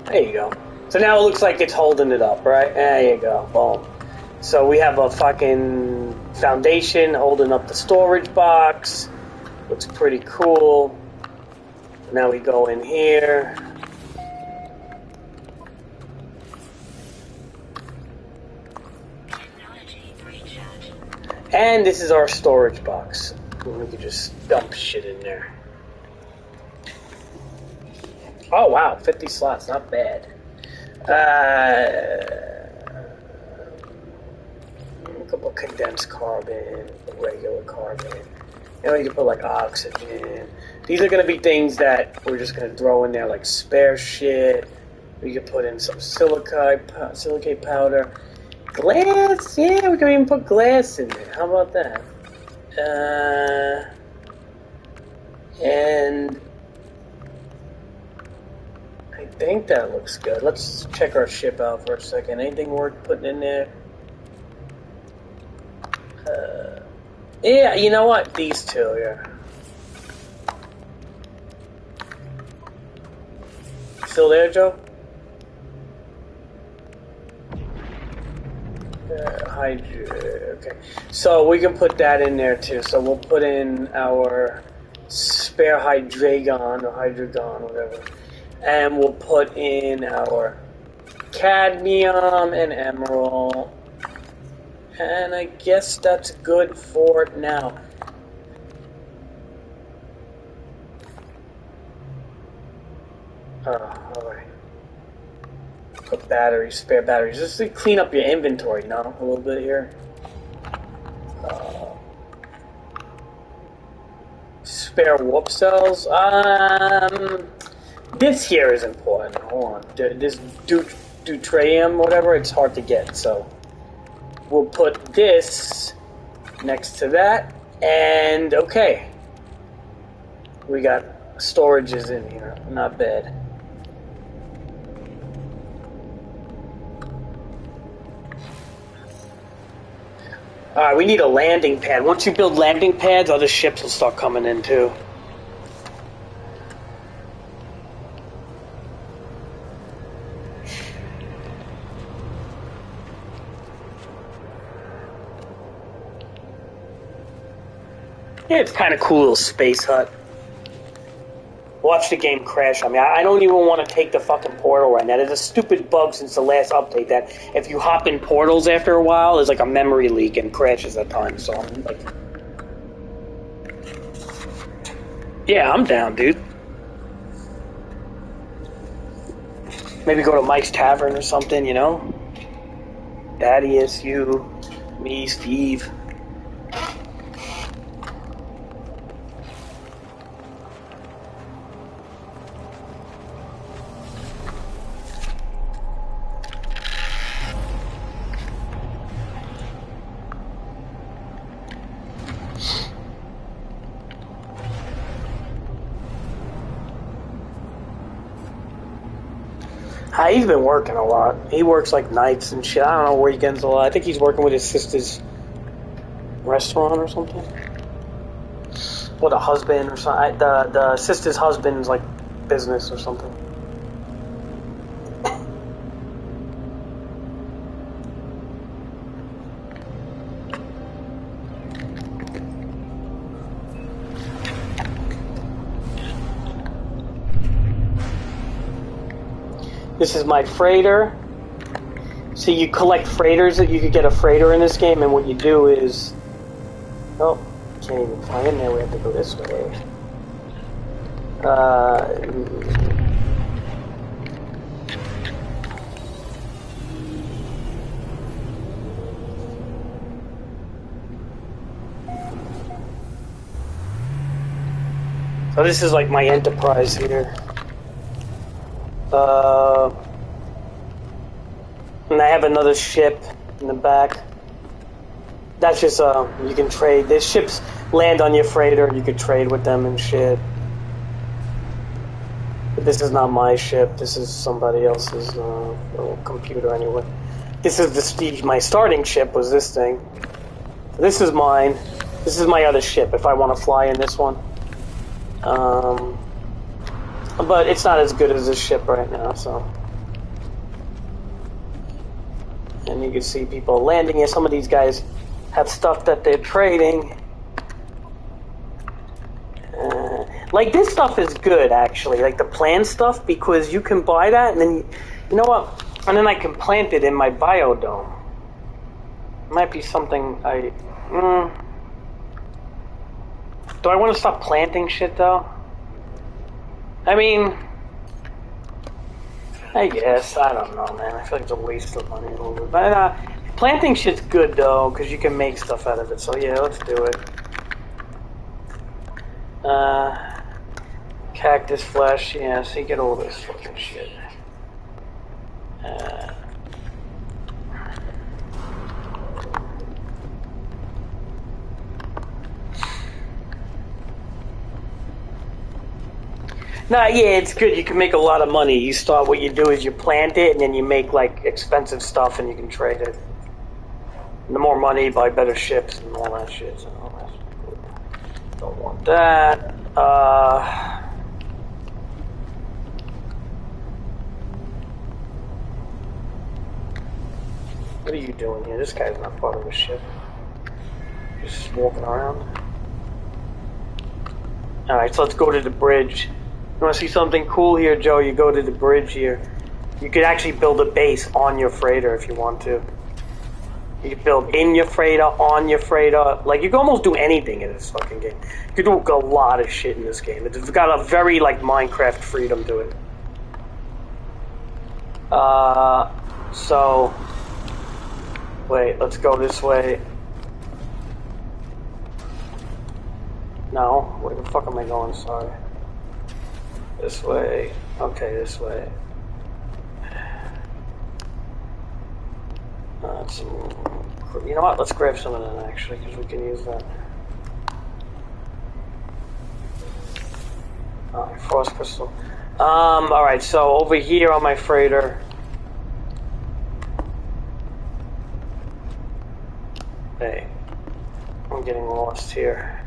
There you go. So now it looks like it's holding it up, right? There you go. Boom. So we have a fucking foundation holding up the storage box. Looks pretty cool. Now we go in here. And this is our storage box. We can just dump shit in there. Oh wow, 50 slots, not bad. A couple of condensed carbon, regular carbon. And we can put like oxygen. These are going to be things that we're just going to throw in there like spare shit. We can put in some silicate powder. Glass? Yeah, we can even put glass in there. How about that? And I think that looks good. Let's check our ship out for a second. Anything worth putting in there? Yeah, you know what? These two, yeah. Still there, Joe? Okay. So we can put that in there too. So we'll put in our spare hydragon or hydrogon, whatever. And we'll put in our cadmium and emerald. And I guess that's good for now. Alright. Put batteries, spare batteries. Just to clean up your inventory, a little bit here. Spare warp cells. This here is important. Hold on. This deuterium, whatever, it's hard to get, so we'll put this next to that, and okay. We got storages in here. Not bad. Alright, we need a landing pad. Once you build landing pads, other ships will start coming in too. Yeah, it's kind of cool little space hut. Watch the game crash on me. I don't even want to take the fucking portal right now. There's a stupid bug since the last update that if you hop in portals after a while, there's like a memory leak and crashes at times. So I'm like, yeah, I'm down, dude. Maybe go to Mike's Tavern or something, you know? Thaddeus, you, me, Steve. He's been working a lot. He works like nights and shit. I don't know weekends a lot. I think he's working with his sister's restaurant or something. With a husband or something. The sister's husband's like business or something. This is my freighter. So you collect freighters. You could get a freighter in this game, and what you do is... Oh, can't even fly in there. We have to go this way. So this is like my Enterprise here. And I have another ship in the back. That's just, you can trade. There's ships land on your freighter, you could trade with them and shit. But this is not my ship, this is somebody else's little computer anyway. This is my starting ship was this thing. So this is mine. This is my other ship if I want to fly in this one. But it's not as good as this ship right now, so. And you can see people landing here. Some of these guys have stuff that they're trading. Like this stuff is good actually, like the plant stuff, because you can buy that and then, you know what? And then I can plant it in my biodome. Might be something do I want to stop planting shit though? I mean, I guess. I don't know, man. I feel like it's a waste of money a little bit. But planting shit's good, though, because you can make stuff out of it. So, yeah, let's do it. Cactus flesh. Yeah, so you get all this fucking shit. Nah, yeah, it's good. You can make a lot of money. You start, what you do is you plant it, and then you make, like, expensive stuff, and you can trade it. And the more money, you buy better ships, and all that shit. So, don't want that. What are you doing here? This guy's not part of the ship. Just walking around. Alright, so let's go to the bridge. You want to see something cool here, Joe? You go to the bridge here. You could actually build a base on your freighter if you want to. You can build in your freighter, on your freighter. Like, you can almost do anything in this fucking game. You can do a lot of shit in this game. It's got a very, like, Minecraft freedom to it. So... Wait, let's go this way. No, where the fuck am I going? Sorry. This way. Okay, this way. You know what? Let's grab some of that actually, because we can use that. Alright, frost crystal. Alright, so over here on my freighter. Hey, I'm getting lost here.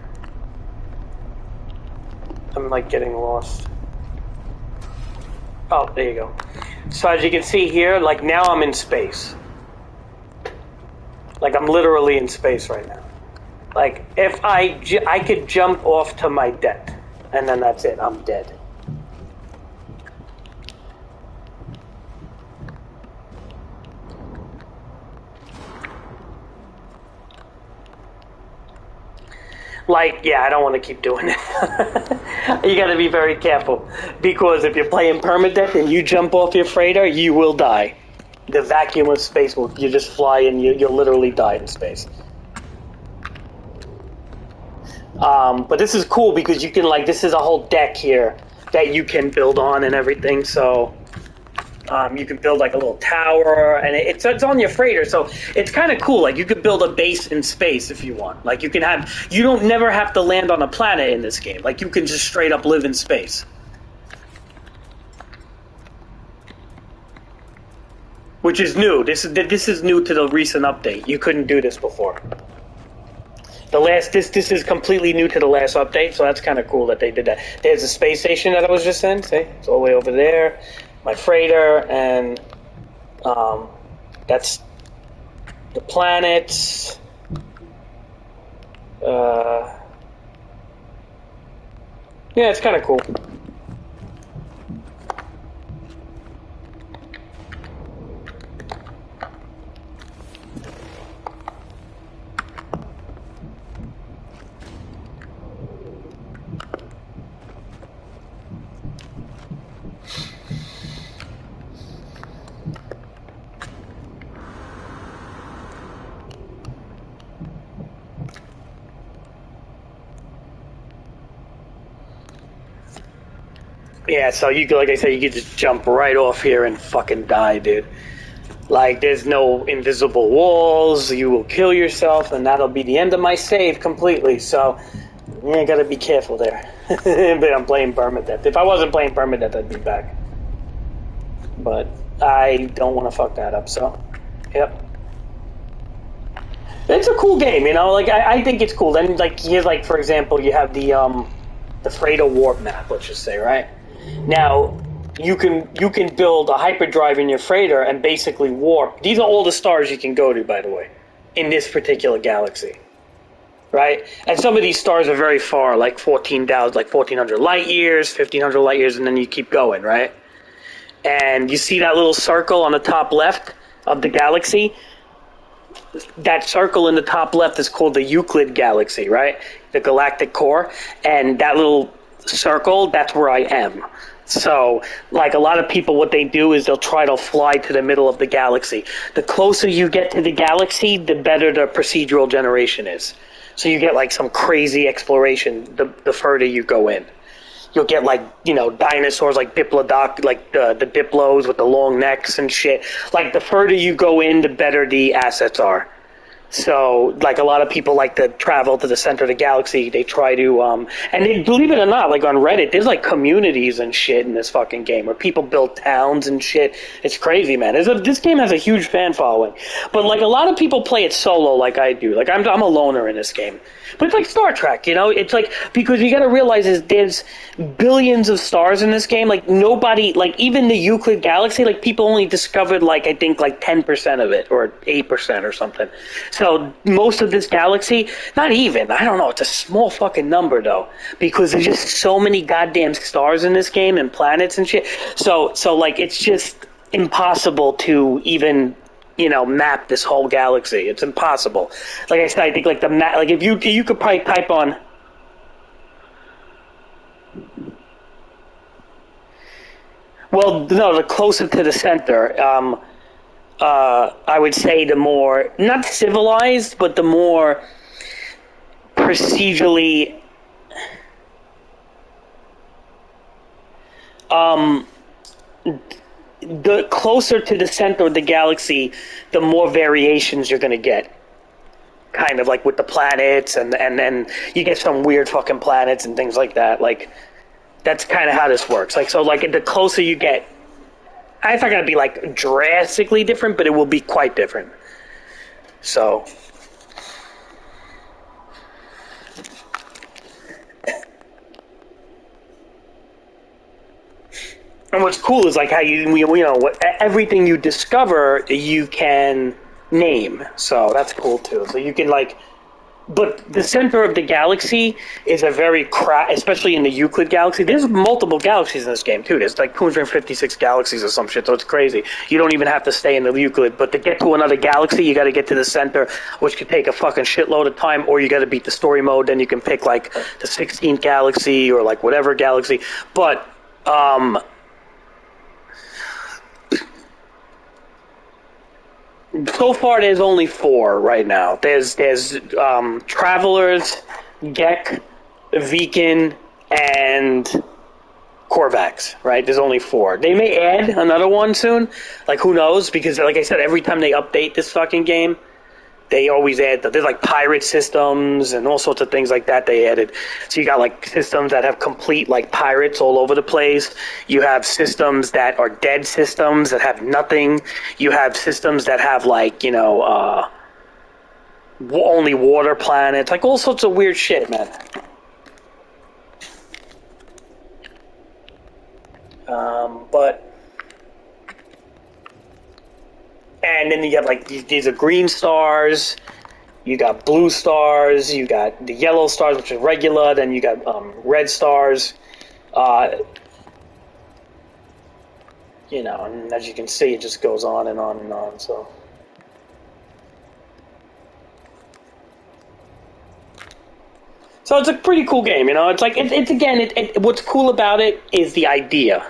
I'm like getting lost. Oh, there you go. So as you can see here, like now I'm in space. Like I'm literally in space right now. Like, if I could jump off to my death, and then that's it, I'm dead. Like, yeah, I don't want to keep doing it. You gotta be very careful. Because if you're playing permadeath and you jump off your freighter, you will die. The vacuum of space will, you just fly and you'll literally die in space. But this is cool because you can, like, this is a whole deck here that you can build on and everything, so... you can build like a little tower, and it's on your freighter, so it's kind of cool. Like, you could build a base in space if you want. Like, you don't never have to land on a planet in this game. Like, you can just straight up live in space, which is new. This is new to the recent update. You couldn't do this before. This is completely new to the last update, so that's kind of cool that they did that. There's a space station that I was just in. See, it's all the way over there. My freighter, and that's the planets. Yeah, it's kind of cool. Yeah, so you could, like I said, you could just jump right off here and fucking die, dude. Like, there's no invisible walls, you will kill yourself, and that'll be the end of my save completely, so you gotta be careful there. But I'm playing permadeath. If I wasn't playing permadeath, I'd be back. But I don't want to fuck that up, so, yep. It's a cool game, you know, like, I think it's cool. Then, like, here's, like, for example, you have the freighter warp map, let's just say, right? Now, you can build a hyperdrive in your freighter and basically warp. These are all the stars you can go to, by the way, in this particular galaxy, right? And some of these stars are very far, like 1,400 light years, 1,500 light years, and then you keep going, right? And you see that little circle on the top left of the galaxy? That circle in the top left is called the Euclid galaxy, right? The galactic core. And that little circle, that's where I am. So, like, a lot of people, what they do is they'll try to fly to the middle of the galaxy. The closer you get to the galaxy, the better the procedural generation is. So you get, like, some crazy exploration the further you go in. You'll get, like, you know, dinosaurs like Diplodocus, like the Diplos with the long necks and shit. Like, the further you go in, the better the assets are. So, like, a lot of people like to travel to the center of the galaxy. They try to, and they, believe it or not, like, on Reddit, there's, like, communities and shit in this fucking game where people build towns and shit. It's crazy, man. This game has a huge fan following. But, like, a lot of people play it solo like I do. Like, I'm a loner in this game. But it's like Star Trek, you know? It's like, because you gotta realize is there's billions of stars in this game. Like, nobody, like, even the Euclid galaxy, like, people only discovered, like, I think, like, 10% of it, or 8% or something. So, most of this galaxy, not even, I don't know, it's a small fucking number, though. Because there's just so many goddamn stars in this game, and planets and shit. So like, it's just impossible to even, you know, map this whole galaxy. It's impossible. Like I said, I think, like, the map, like, if you could probably type on, well, no, the closer to the center, I would say the more, not civilized, but the more procedurally, the closer to the center of the galaxy, the more variations you're going to get. Kind of like with the planets, and then you get some weird fucking planets and things like that. Like, that's kind of how this works. Like, so, like, the closer you get, it's not going to be, like, drastically different, but it will be quite different. So, and what's cool is, like, how you know, everything you discover, you can name. So that's cool, too. So you can, like, But the center of the galaxy is a very especially in the Euclid galaxy. There's multiple galaxies in this game too. There's like 256 galaxies or some shit, so it's crazy. You don't even have to stay in the Euclid, but to get to another galaxy, you got to get to the center, which could take a fucking shitload of time, or you got to beat the story mode. Then you can pick like the 16th galaxy or like whatever galaxy. But so far, there's only 4 right now. There's Travelers, Gek, Viken, and Korvax, right? There's only 4. They may add another one soon. Like, who knows? Because, like I said, every time they update this fucking game, they always add, there's like pirate systems and all sorts of things like that they added. So you got like systems that have complete like pirates all over the place. You have systems that are dead systems that have nothing. You have systems that have like, you know, only water planets, like all sorts of weird shit, man. But and then you got like these are green stars, you got blue stars, you got the yellow stars, which is regular, then you got red stars. You know, and as you can see, it just goes on and on and on. So it's a pretty cool game, you know. It's like it's again. What's cool about it is the idea.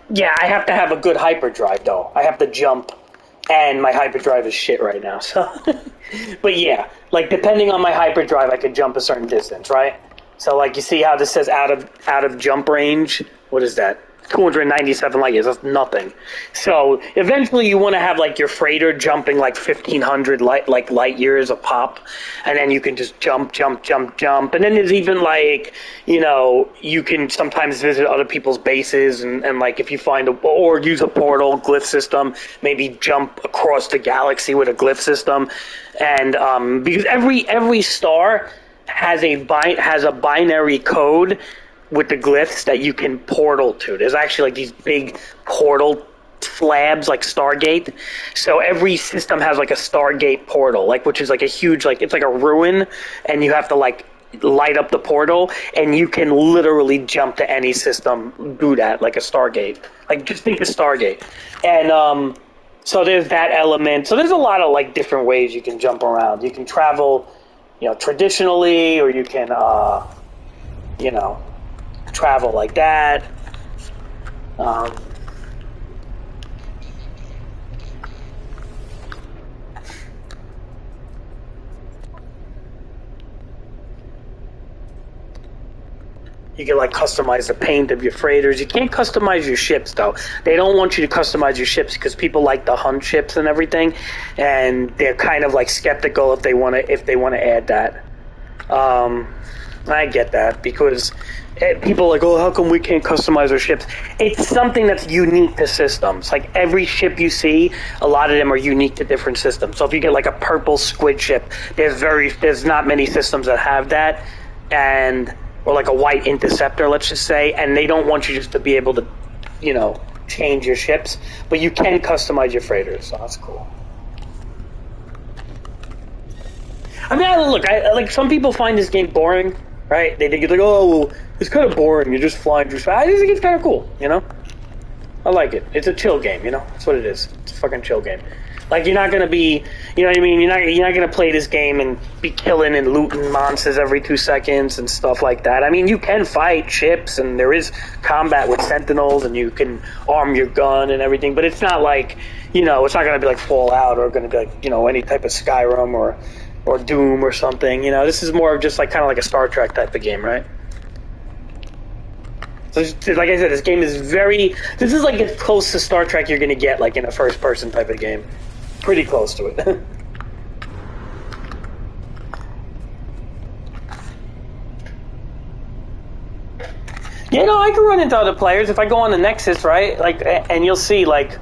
Yeah, I have to have a good hyperdrive, though. I have to jump, and my hyperdrive is shit right now. So, but yeah, like depending on my hyperdrive, I could jump a certain distance, right? So, like you see how this says out of jump range. What is that? 297 light years. That's nothing. So eventually, you want to have like your freighter jumping like 1,500 light years a pop, and then you can just jump. And then there's even like, you know, you can sometimes visit other people's bases and like if you find or use a portal glyph system, maybe jump across the galaxy with a glyph system, and because every star has a binary code with the glyphs that you can portal to. There's actually like these big portal slabs like Stargate. So every system has like a Stargate portal, like which is like a huge, like it's like a ruin, and you have to like light up the portal, and you can literally jump to any system, do that like a Stargate. Like just think of Stargate. And so there's that element. So there's a lot of like different ways you can jump around. You can travel, you know, traditionally, or you can you know, travel like that. You can like customize the paint of your freighters. You can't customize your ships though. They don't want you to customize your ships because people like the hunt ships and everything, and they're kind of like skeptical if they want to add that. I get that because people are like, oh, how come we can't customize our ships? It's something that's unique to systems. Like every ship you see, a lot of them are unique to different systems. So if you get like a purple squid ship, there's not many systems that have that, or like a white interceptor, let's just say, and they don't want you just to be able to, you know, change your ships, but you can customize your freighters, so that's cool. I mean, like some people find this game boring, right? They think it's like, oh, well, it's kind of boring. You're just flying through space. I just think it's kind of cool, you know? I like it. It's a chill game, you know? That's what it is. It's a fucking chill game. Like, you're not going to be, you know what I mean? You're not going to play this game and be killing and looting monsters every 2 seconds and stuff like that. I mean, you can fight ships, and there is combat with sentinels, and you can arm your gun and everything, but it's not like, you know, it's not going to be like Fallout or going to be like, you know, any type of Skyrim or Doom or something, you know. This is more of just like kind of like a Star Trek type of game, right? So like I said, this game is this is like as close to Star Trek you're going to get, like in a first person type of game. Pretty close to it. You know, I can run into other players if I go on the Nexus, right? Like, and you'll see, like,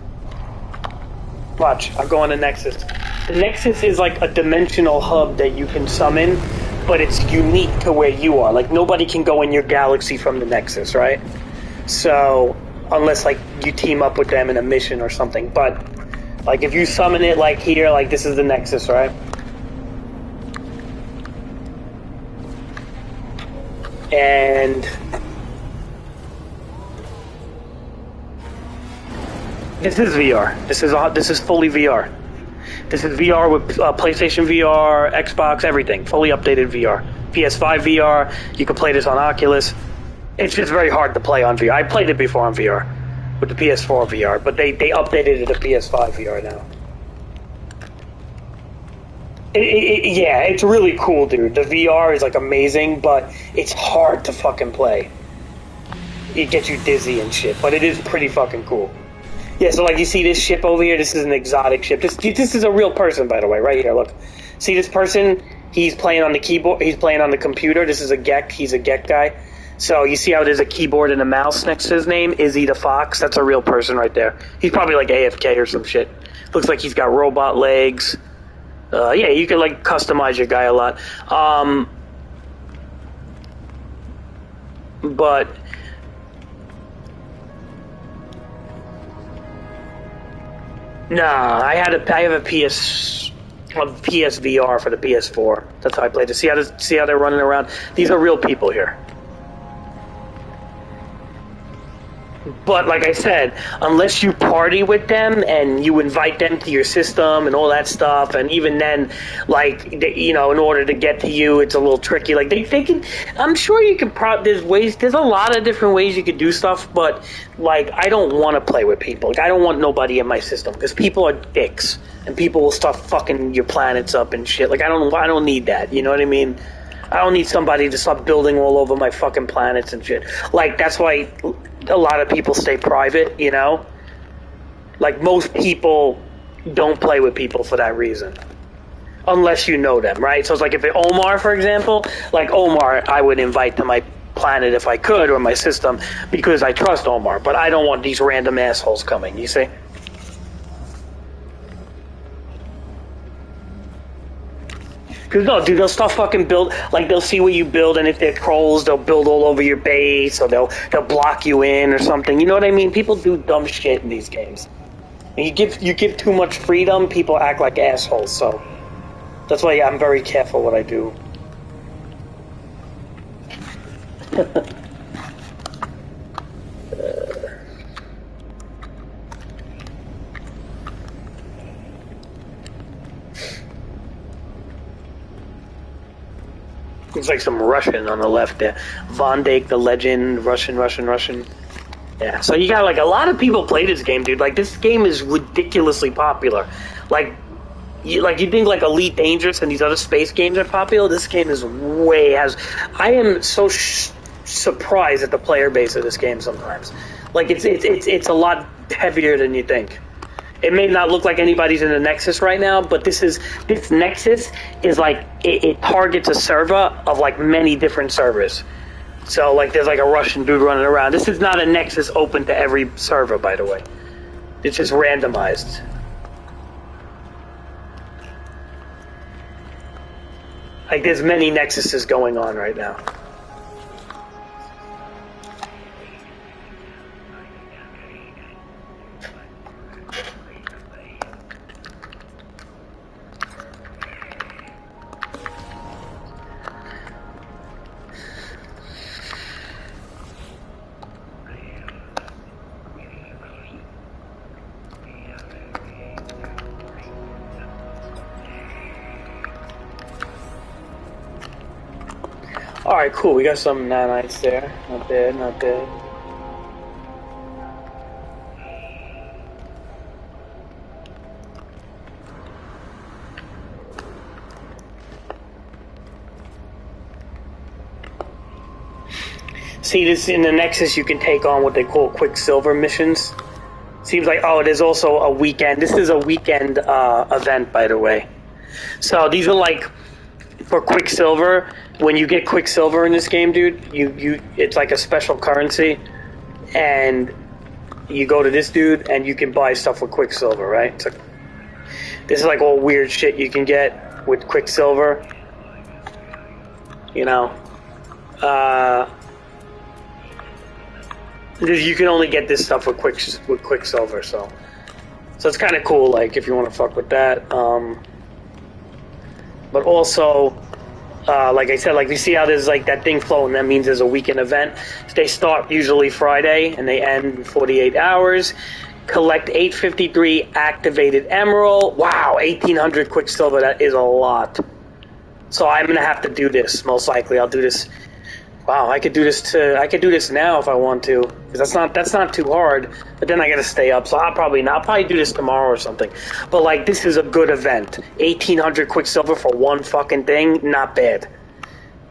watch, I'll go on the Nexus. The Nexus is like a dimensional hub that you can summon, but it's unique to where you are. Like, nobody can go in your galaxy from the Nexus, right? So, unless, like, you team up with them in a mission or something. But, like, if you summon it, like, here, like, this is the Nexus, right? And this is VR. This is fully VR. This is VR with PlayStation VR, Xbox, everything. Fully updated VR. PS5 VR. You can play this on Oculus. It's just very hard to play on VR. I played it before on VR with the PS4 VR, but they updated it to PS5 VR now. Yeah, it's really cool, dude. The VR is like amazing, but it's hard to fucking play. It gets you dizzy and shit, but it is pretty fucking cool. Yeah, so like you see this ship over here, this is an exotic ship. This is a real person, by the way, right here, look. See this person? He's playing on the keyboard, he's playing on the computer. This is a Gek, he's a Gek guy. So you see how there's a keyboard and a mouse next to his name? Izzy the Fox, that's a real person right there. He's probably like AFK or some shit. Looks like he's got robot legs. Yeah, you can like customize your guy a lot. But nah, I have a PSVR for the PS4. That's how I played it. See how they're running around? These are real people here. But like I said, unless you party with them and you invite them to your system and all that stuff, and even then, like, you know, in order to get to you, it's a little tricky. Like they can, I'm sure you can. There's a lot of different ways you could do stuff, but like I don't want to play with people. Like I don't want nobody in my system because people are dicks and people will start fucking your planets up and shit. Like I don't need that. You know what I mean? I don't need somebody to start building all over my fucking planets and shit. Like, that's why a lot of people stay private, you know? Like, most people don't play with people for that reason. Unless you know them, right? So it's like if Omar, for example, like Omar, I would invite to my planet if I could, or my system, because I trust Omar. But I don't want these random assholes coming, you see? Because no, dude, they'll start fucking build, like they'll see what you build, and if they're trolls, they'll build all over your base, or they'll block you in or something. You know what I mean? People do dumb shit in these games. And you give too much freedom, people act like assholes. So that's why I'm very careful what I do. It's like some Russian on the left there. Von Dijk, the legend, Russian. Yeah, so you got like a lot of people play this game, dude. Like this game is ridiculously popular. Like you think like Elite Dangerous and these other space games are popular. This game is I am so surprised at the player base of this game sometimes. Like it's a lot heavier than you think. It may not look like anybody's in the Nexus right now, but this Nexus is like it targets a server of like many different servers. So like there's like a Russian dude running around. This is not a Nexus open to every server, by the way. It's just randomized. Like there's many Nexuses going on right now. Alright, cool. We got some nanites there. Not bad, not bad. See, this in the Nexus, you can take on what they call Quicksilver missions. Seems like, oh, there's also a weekend. This is a weekend event, by the way. So these are like, for Quicksilver, when you get Quicksilver in this game, dude, it's like a special currency, and you go to this dude, and you can buy stuff with Quicksilver, right? So this is like all weird shit you can get with Quicksilver. You know, you can only get this stuff with Quicksilver, so it's kind of cool. Like if you want to fuck with that, but also. Like I said, like you see how there's like that thing floating, that means there's a weekend event. They start usually Friday and they end in 48 hours. Collect 853 activated emerald. Wow, 1800 quicksilver, that is a lot. So I'm gonna have to do this, most likely. I'll do this. Wow, I could do this now if I want to, because that's not too hard. But then I gotta stay up, so I'll probably do this tomorrow or something. But like, this is a good event. 1800 quicksilver for one fucking thing, not bad.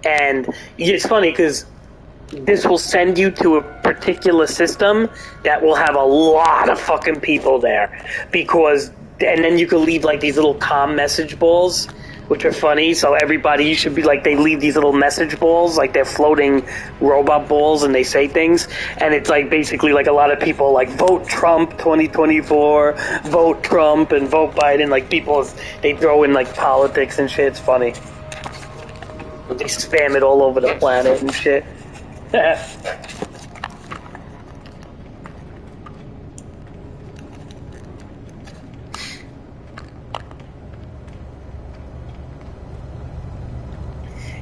And it's funny because this will send you to a particular system that will have a lot of fucking people there, and then you can leave like these little comm message balls, which are funny. So everybody, you should be like, they leave these little message balls, like they're floating robot balls, and they say things, and it's like basically like a lot of people like vote Trump 2024, vote Trump, and vote Biden. Like people, they throw in like politics and shit. It's funny. They spam it all over the planet and shit.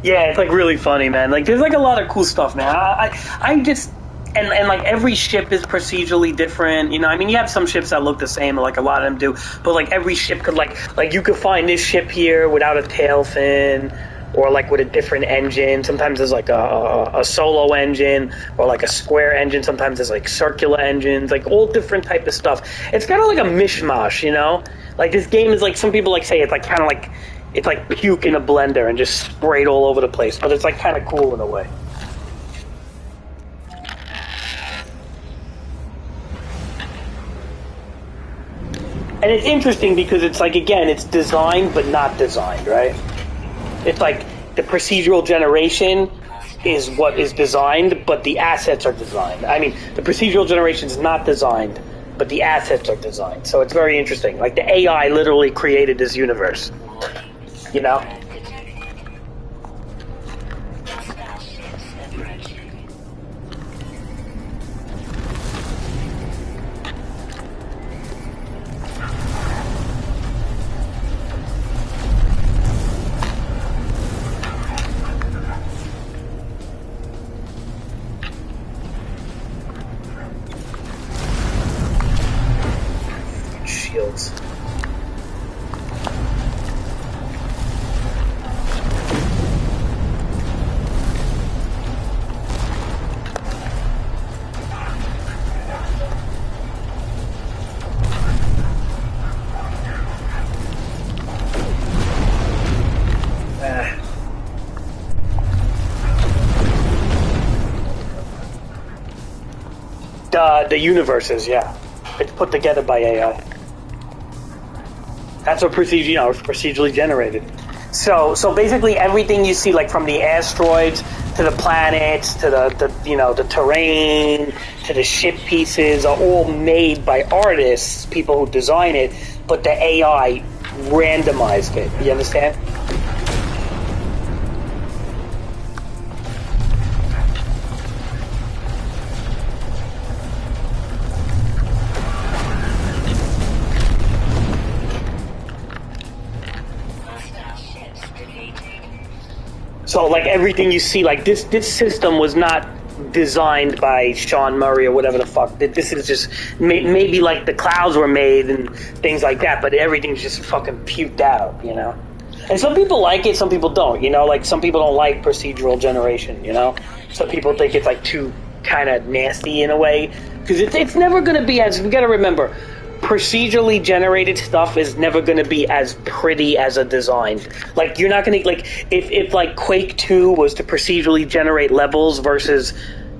Yeah, it's like really funny, man. Like there's like a lot of cool stuff, man. I just and like every ship is procedurally different. You know, I mean, you have some ships that look the same, like a lot of them do. But like every ship could like you could find this ship here without a tail fin, or like with a different engine. Sometimes there's like a solo engine or like a square engine. Sometimes there's like circular engines, like all different type of stuff. It's kind of like a mishmash, you know. Like this game is like, some people like say it's like kind of like. It's like puke in a blender and just sprayed all over the place, but it's like kind of cool in a way. And it's interesting because it's like, again, it's designed but not designed, right? It's like the procedural generation is what is designed, but the assets are designed. I mean, the procedural generation is not designed, but the assets are designed. So it's very interesting. Like the AI literally created this universe. You know? Shields. The universes, yeah. It's put together by AI. That's what procedurally generated. So basically everything you see, like from the asteroids to the planets to the terrain to the ship pieces, are all made by artists, people who design it, but the AI randomized it. You understand? So like everything you see, like this system was not designed by Sean Murray or whatever the fuck. This is just maybe like the clouds were made and things like that, but everything's just fucking puked out, you know. And some people like it, some people don't, you know. Like some people don't like procedural generation, you know. Some people think it's like too kind of nasty in a way, because it's never going to be as, we got to remember, procedurally generated stuff is never going to be as pretty as a design. Like you're not going to, like if like Quake 2 was to procedurally generate levels versus,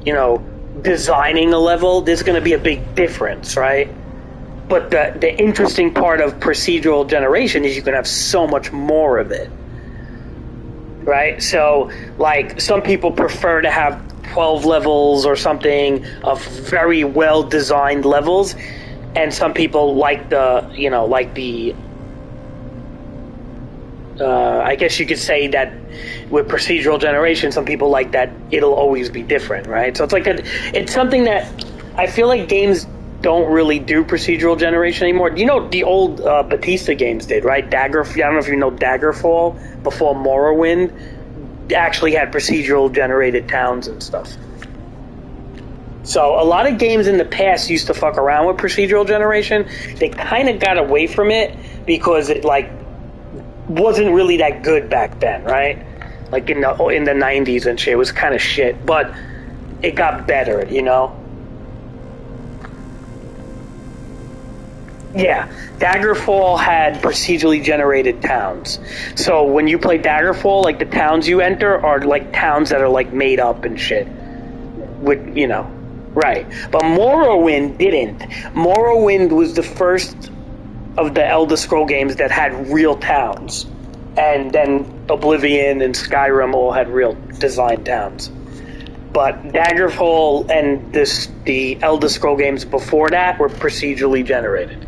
you know, designing a level, there's going to be a big difference, right? But the interesting part of procedural generation is you can have so much more of it, right? So like some people prefer to have 12 levels or something of very well designed levels. And some people like the, you know, like the, I guess you could say that with procedural generation, some people like that it'll always be different, right? So it's like it's something that I feel like games don't really do procedural generation anymore. You know, the old Batista games did, right? I don't know if you know Daggerfall before Morrowind. actually had procedural generated towns and stuff. So a lot of games in the past used to fuck around with procedural generation. They kind of got away from it because it like wasn't really that good back then, right? Like in the 90s and shit, it was kind of shit, but it got better, you know? Yeah, Daggerfall had procedurally generated towns. So when you play Daggerfall, like the towns you enter are like towns that are like made up and shit. With, you know, right. But Morrowind didn't. Morrowind was the first of the Elder Scroll games that had real towns. And then Oblivion and Skyrim all had real designed towns. But Daggerfall and the Elder Scroll games before that were procedurally generated.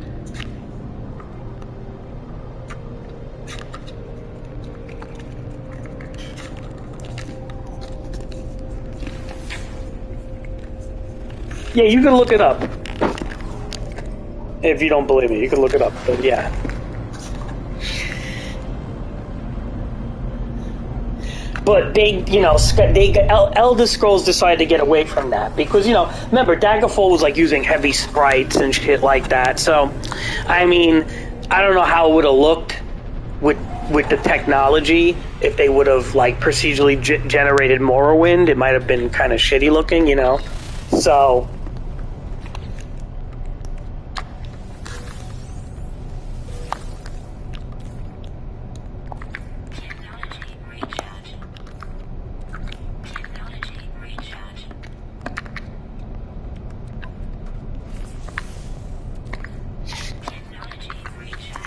Yeah, you can look it up. If you don't believe me, you can look it up. But yeah. But they, you know, Elder Scrolls decided to get away from that because, you know, remember Daggerfall was like using heavy sprites and shit like that. So, I mean, I don't know how it would have looked with the technology if they would have like procedurally generated Morrowind. It might have been kind of shitty looking, you know. So.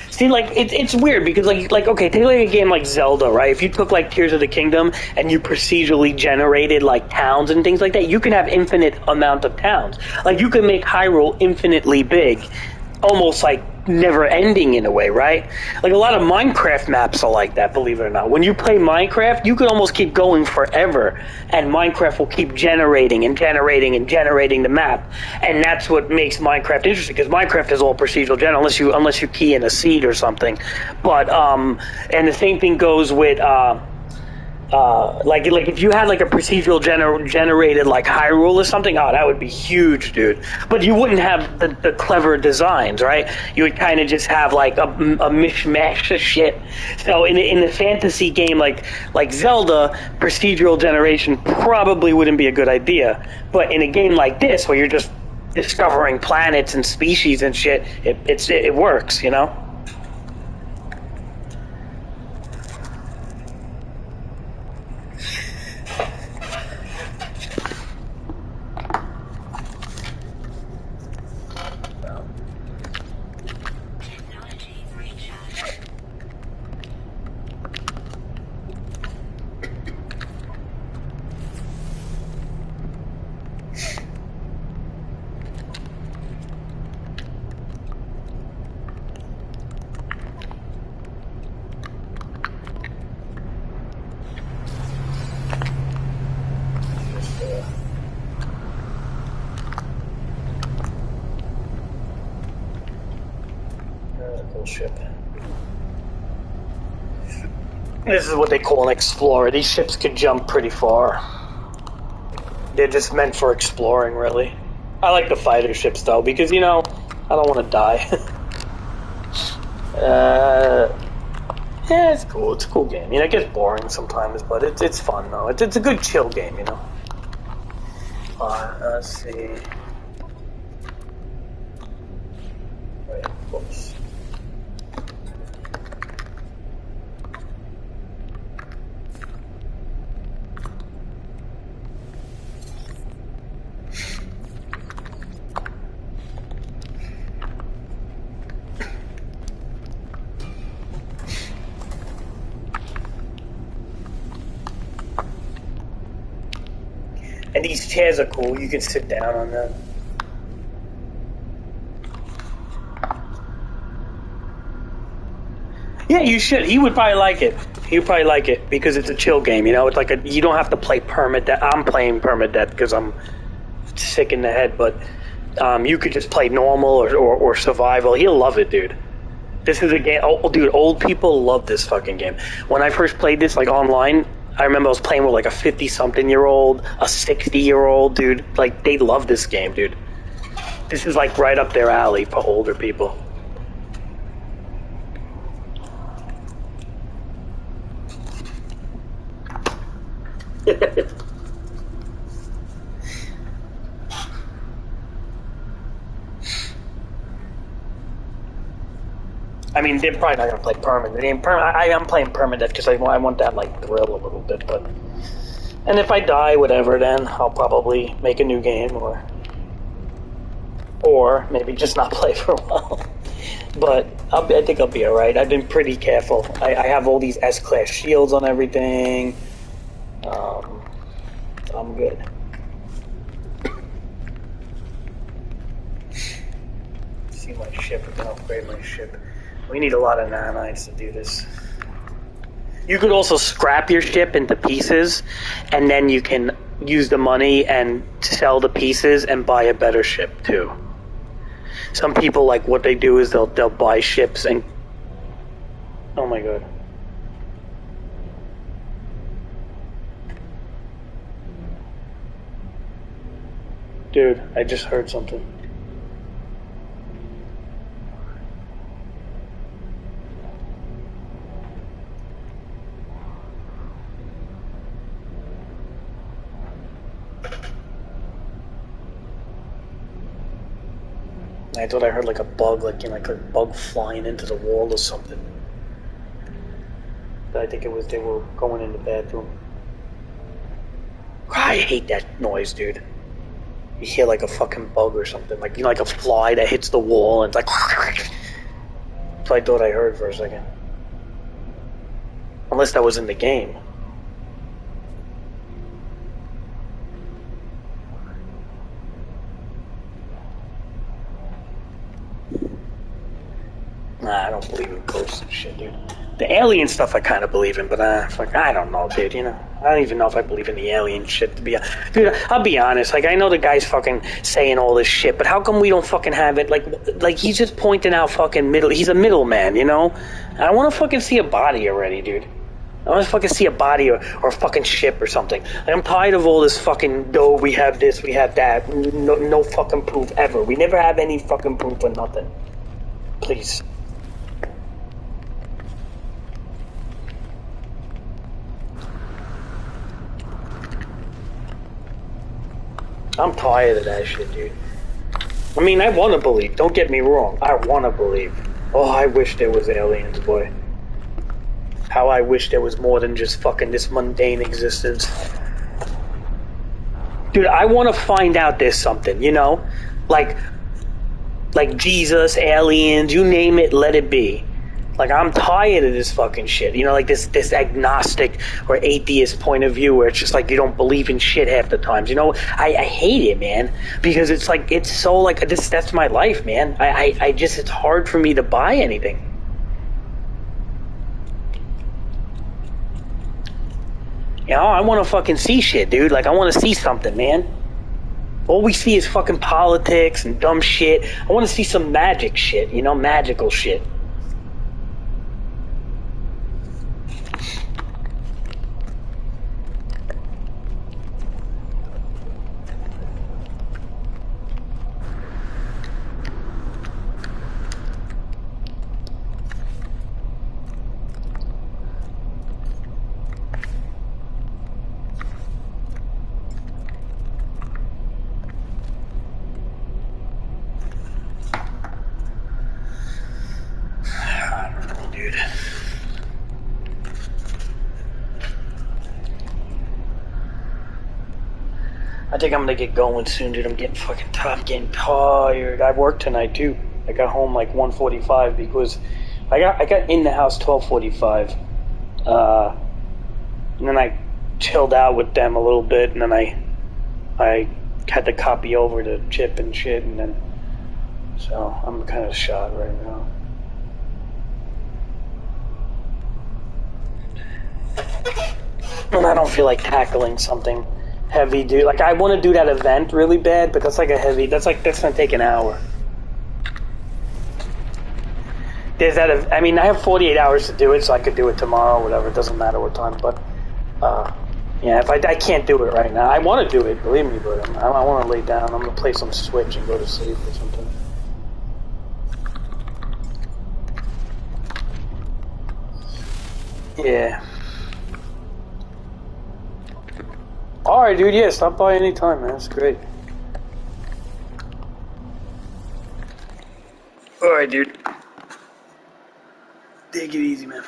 See, like, it's weird because, like, okay, take, like, a game like Zelda, right? If you took, like, Tears of the Kingdom and you procedurally generated, like, towns and things like that, you can have infinite amount of towns. Like, you can make Hyrule infinitely big, almost, like, never-ending in a way, right? Like, a lot of Minecraft maps are like that, believe it or not. When you play Minecraft, you can almost keep going forever, and Minecraft will keep generating and generating and generating the map, and that's what makes Minecraft interesting, because Minecraft is all procedural general, unless you key in a seed or something. But, and the same thing goes with, like if you had like a procedural generated like Hyrule or something, oh, that would be huge, dude. But you wouldn't have the clever designs, right? You would kind of just have like a mishmash of shit. So in a fantasy game like Zelda, procedural generation probably wouldn't be a good idea. But in a game like this, where you're just discovering planets and species and shit, it works, you know. Ship. This is what they call an explorer. These ships can jump pretty far. They're just meant for exploring, really. I like the fighter ships, though, because, you know, I don't want to die. Yeah, it's cool. It's a cool game. You know, it gets boring sometimes, but it's fun, though. It's a good chill game, you know. Let's see. Wait, whoops. And these chairs are cool. You can sit down on them. Yeah, you should. He would probably like it. He would probably like it because it's a chill game. You know, it's like you don't have to play permadeath. I'm playing permadeath because I'm sick in the head. But you could just play normal or survival. He'll love it, dude. This is a game. Oh, dude, old people love this fucking game. When I first played this, like online, I remember I was playing with like a 50-something-year-old, a 60-year-old, dude. Like, they love this game, dude. This is like right up their alley for older people. I mean, they're probably not gonna play permanent. I'm playing permanent because I want that like thrill a little bit. But and if I die, whatever, then I'll probably make a new game or maybe just not play for a while. But I think I'll be all right. I've been pretty careful. I have all these S-class shields on everything. I'm good. See my ship. I can upgrade my ship. We need a lot of nanites to do this. You could also scrap your ship into pieces, and then you can use the money and sell the pieces and buy a better ship too. Some people, like, what they do is they'll buy ships and... Oh my god. Dude, I just heard something. I thought I heard like a bug, like a bug flying into the wall or something. But I think it was they were going in the bathroom. I hate that noise, dude. You hear like a fucking bug or something, like like a fly that hits the wall and it's like. So I thought I heard for a second. Unless that was in the game. Nah, I don't believe in ghosts and shit, dude. The alien stuff I kind of believe in, but I don't know, dude, I don't even know if I believe in the alien shit, to be honest. Dude, I'll be honest, like, I know the guy's fucking saying all this shit, but how come we don't fucking have it, like he's just pointing out fucking he's a middleman, I want to fucking see a body already, dude. I want to fucking see a body or a fucking ship or something. Like, I'm tired of all this fucking, no, we have this, we have that, no fucking proof ever. We never have any fucking proof for nothing. Please. I'm tired of that shit, dude. I mean, I want to believe. Don't get me wrong. I want to believe. Oh, I wish there was aliens, boy. How I wish there was more than just fucking this mundane existence. Dude, I want to find out there's something, Like Jesus, aliens, you name it, let it be. Like, I'm tired of this fucking shit. Like this agnostic or atheist point of view where it's just like you don't believe in shit half the times. I hate it, man. Because it's like, it's so like, that's my life, man. I just, it's hard for me to buy anything. I want to fucking see shit, dude. Like, I want to see something, man. All we see is fucking politics and dumb shit. I want to see some magic shit, magical shit. I think I'm gonna get going soon, dude. I'm getting fucking tired. I'm getting tired. I worked tonight too. I got home like 1:45 because I got in the house 12:45. And then I chilled out with them a little bit, and then I had to copy over the chip and shit, and then so I'm kind of shot right now. And I don't feel like tackling something heavy, dude. Like, I want to do that event really bad, but that's like that's gonna take an hour. There's that. I mean, I have 48 hours to do it, so I could do it tomorrow, whatever. It doesn't matter what time, but Yeah, if I can't do it right now. I want to do it, believe me, but I want to lay down. I'm going to play some Switch and go to sleep or something. Yeah. Alright, dude, yeah, stop by anytime, man. It's great. Alright, dude. Take it easy, man.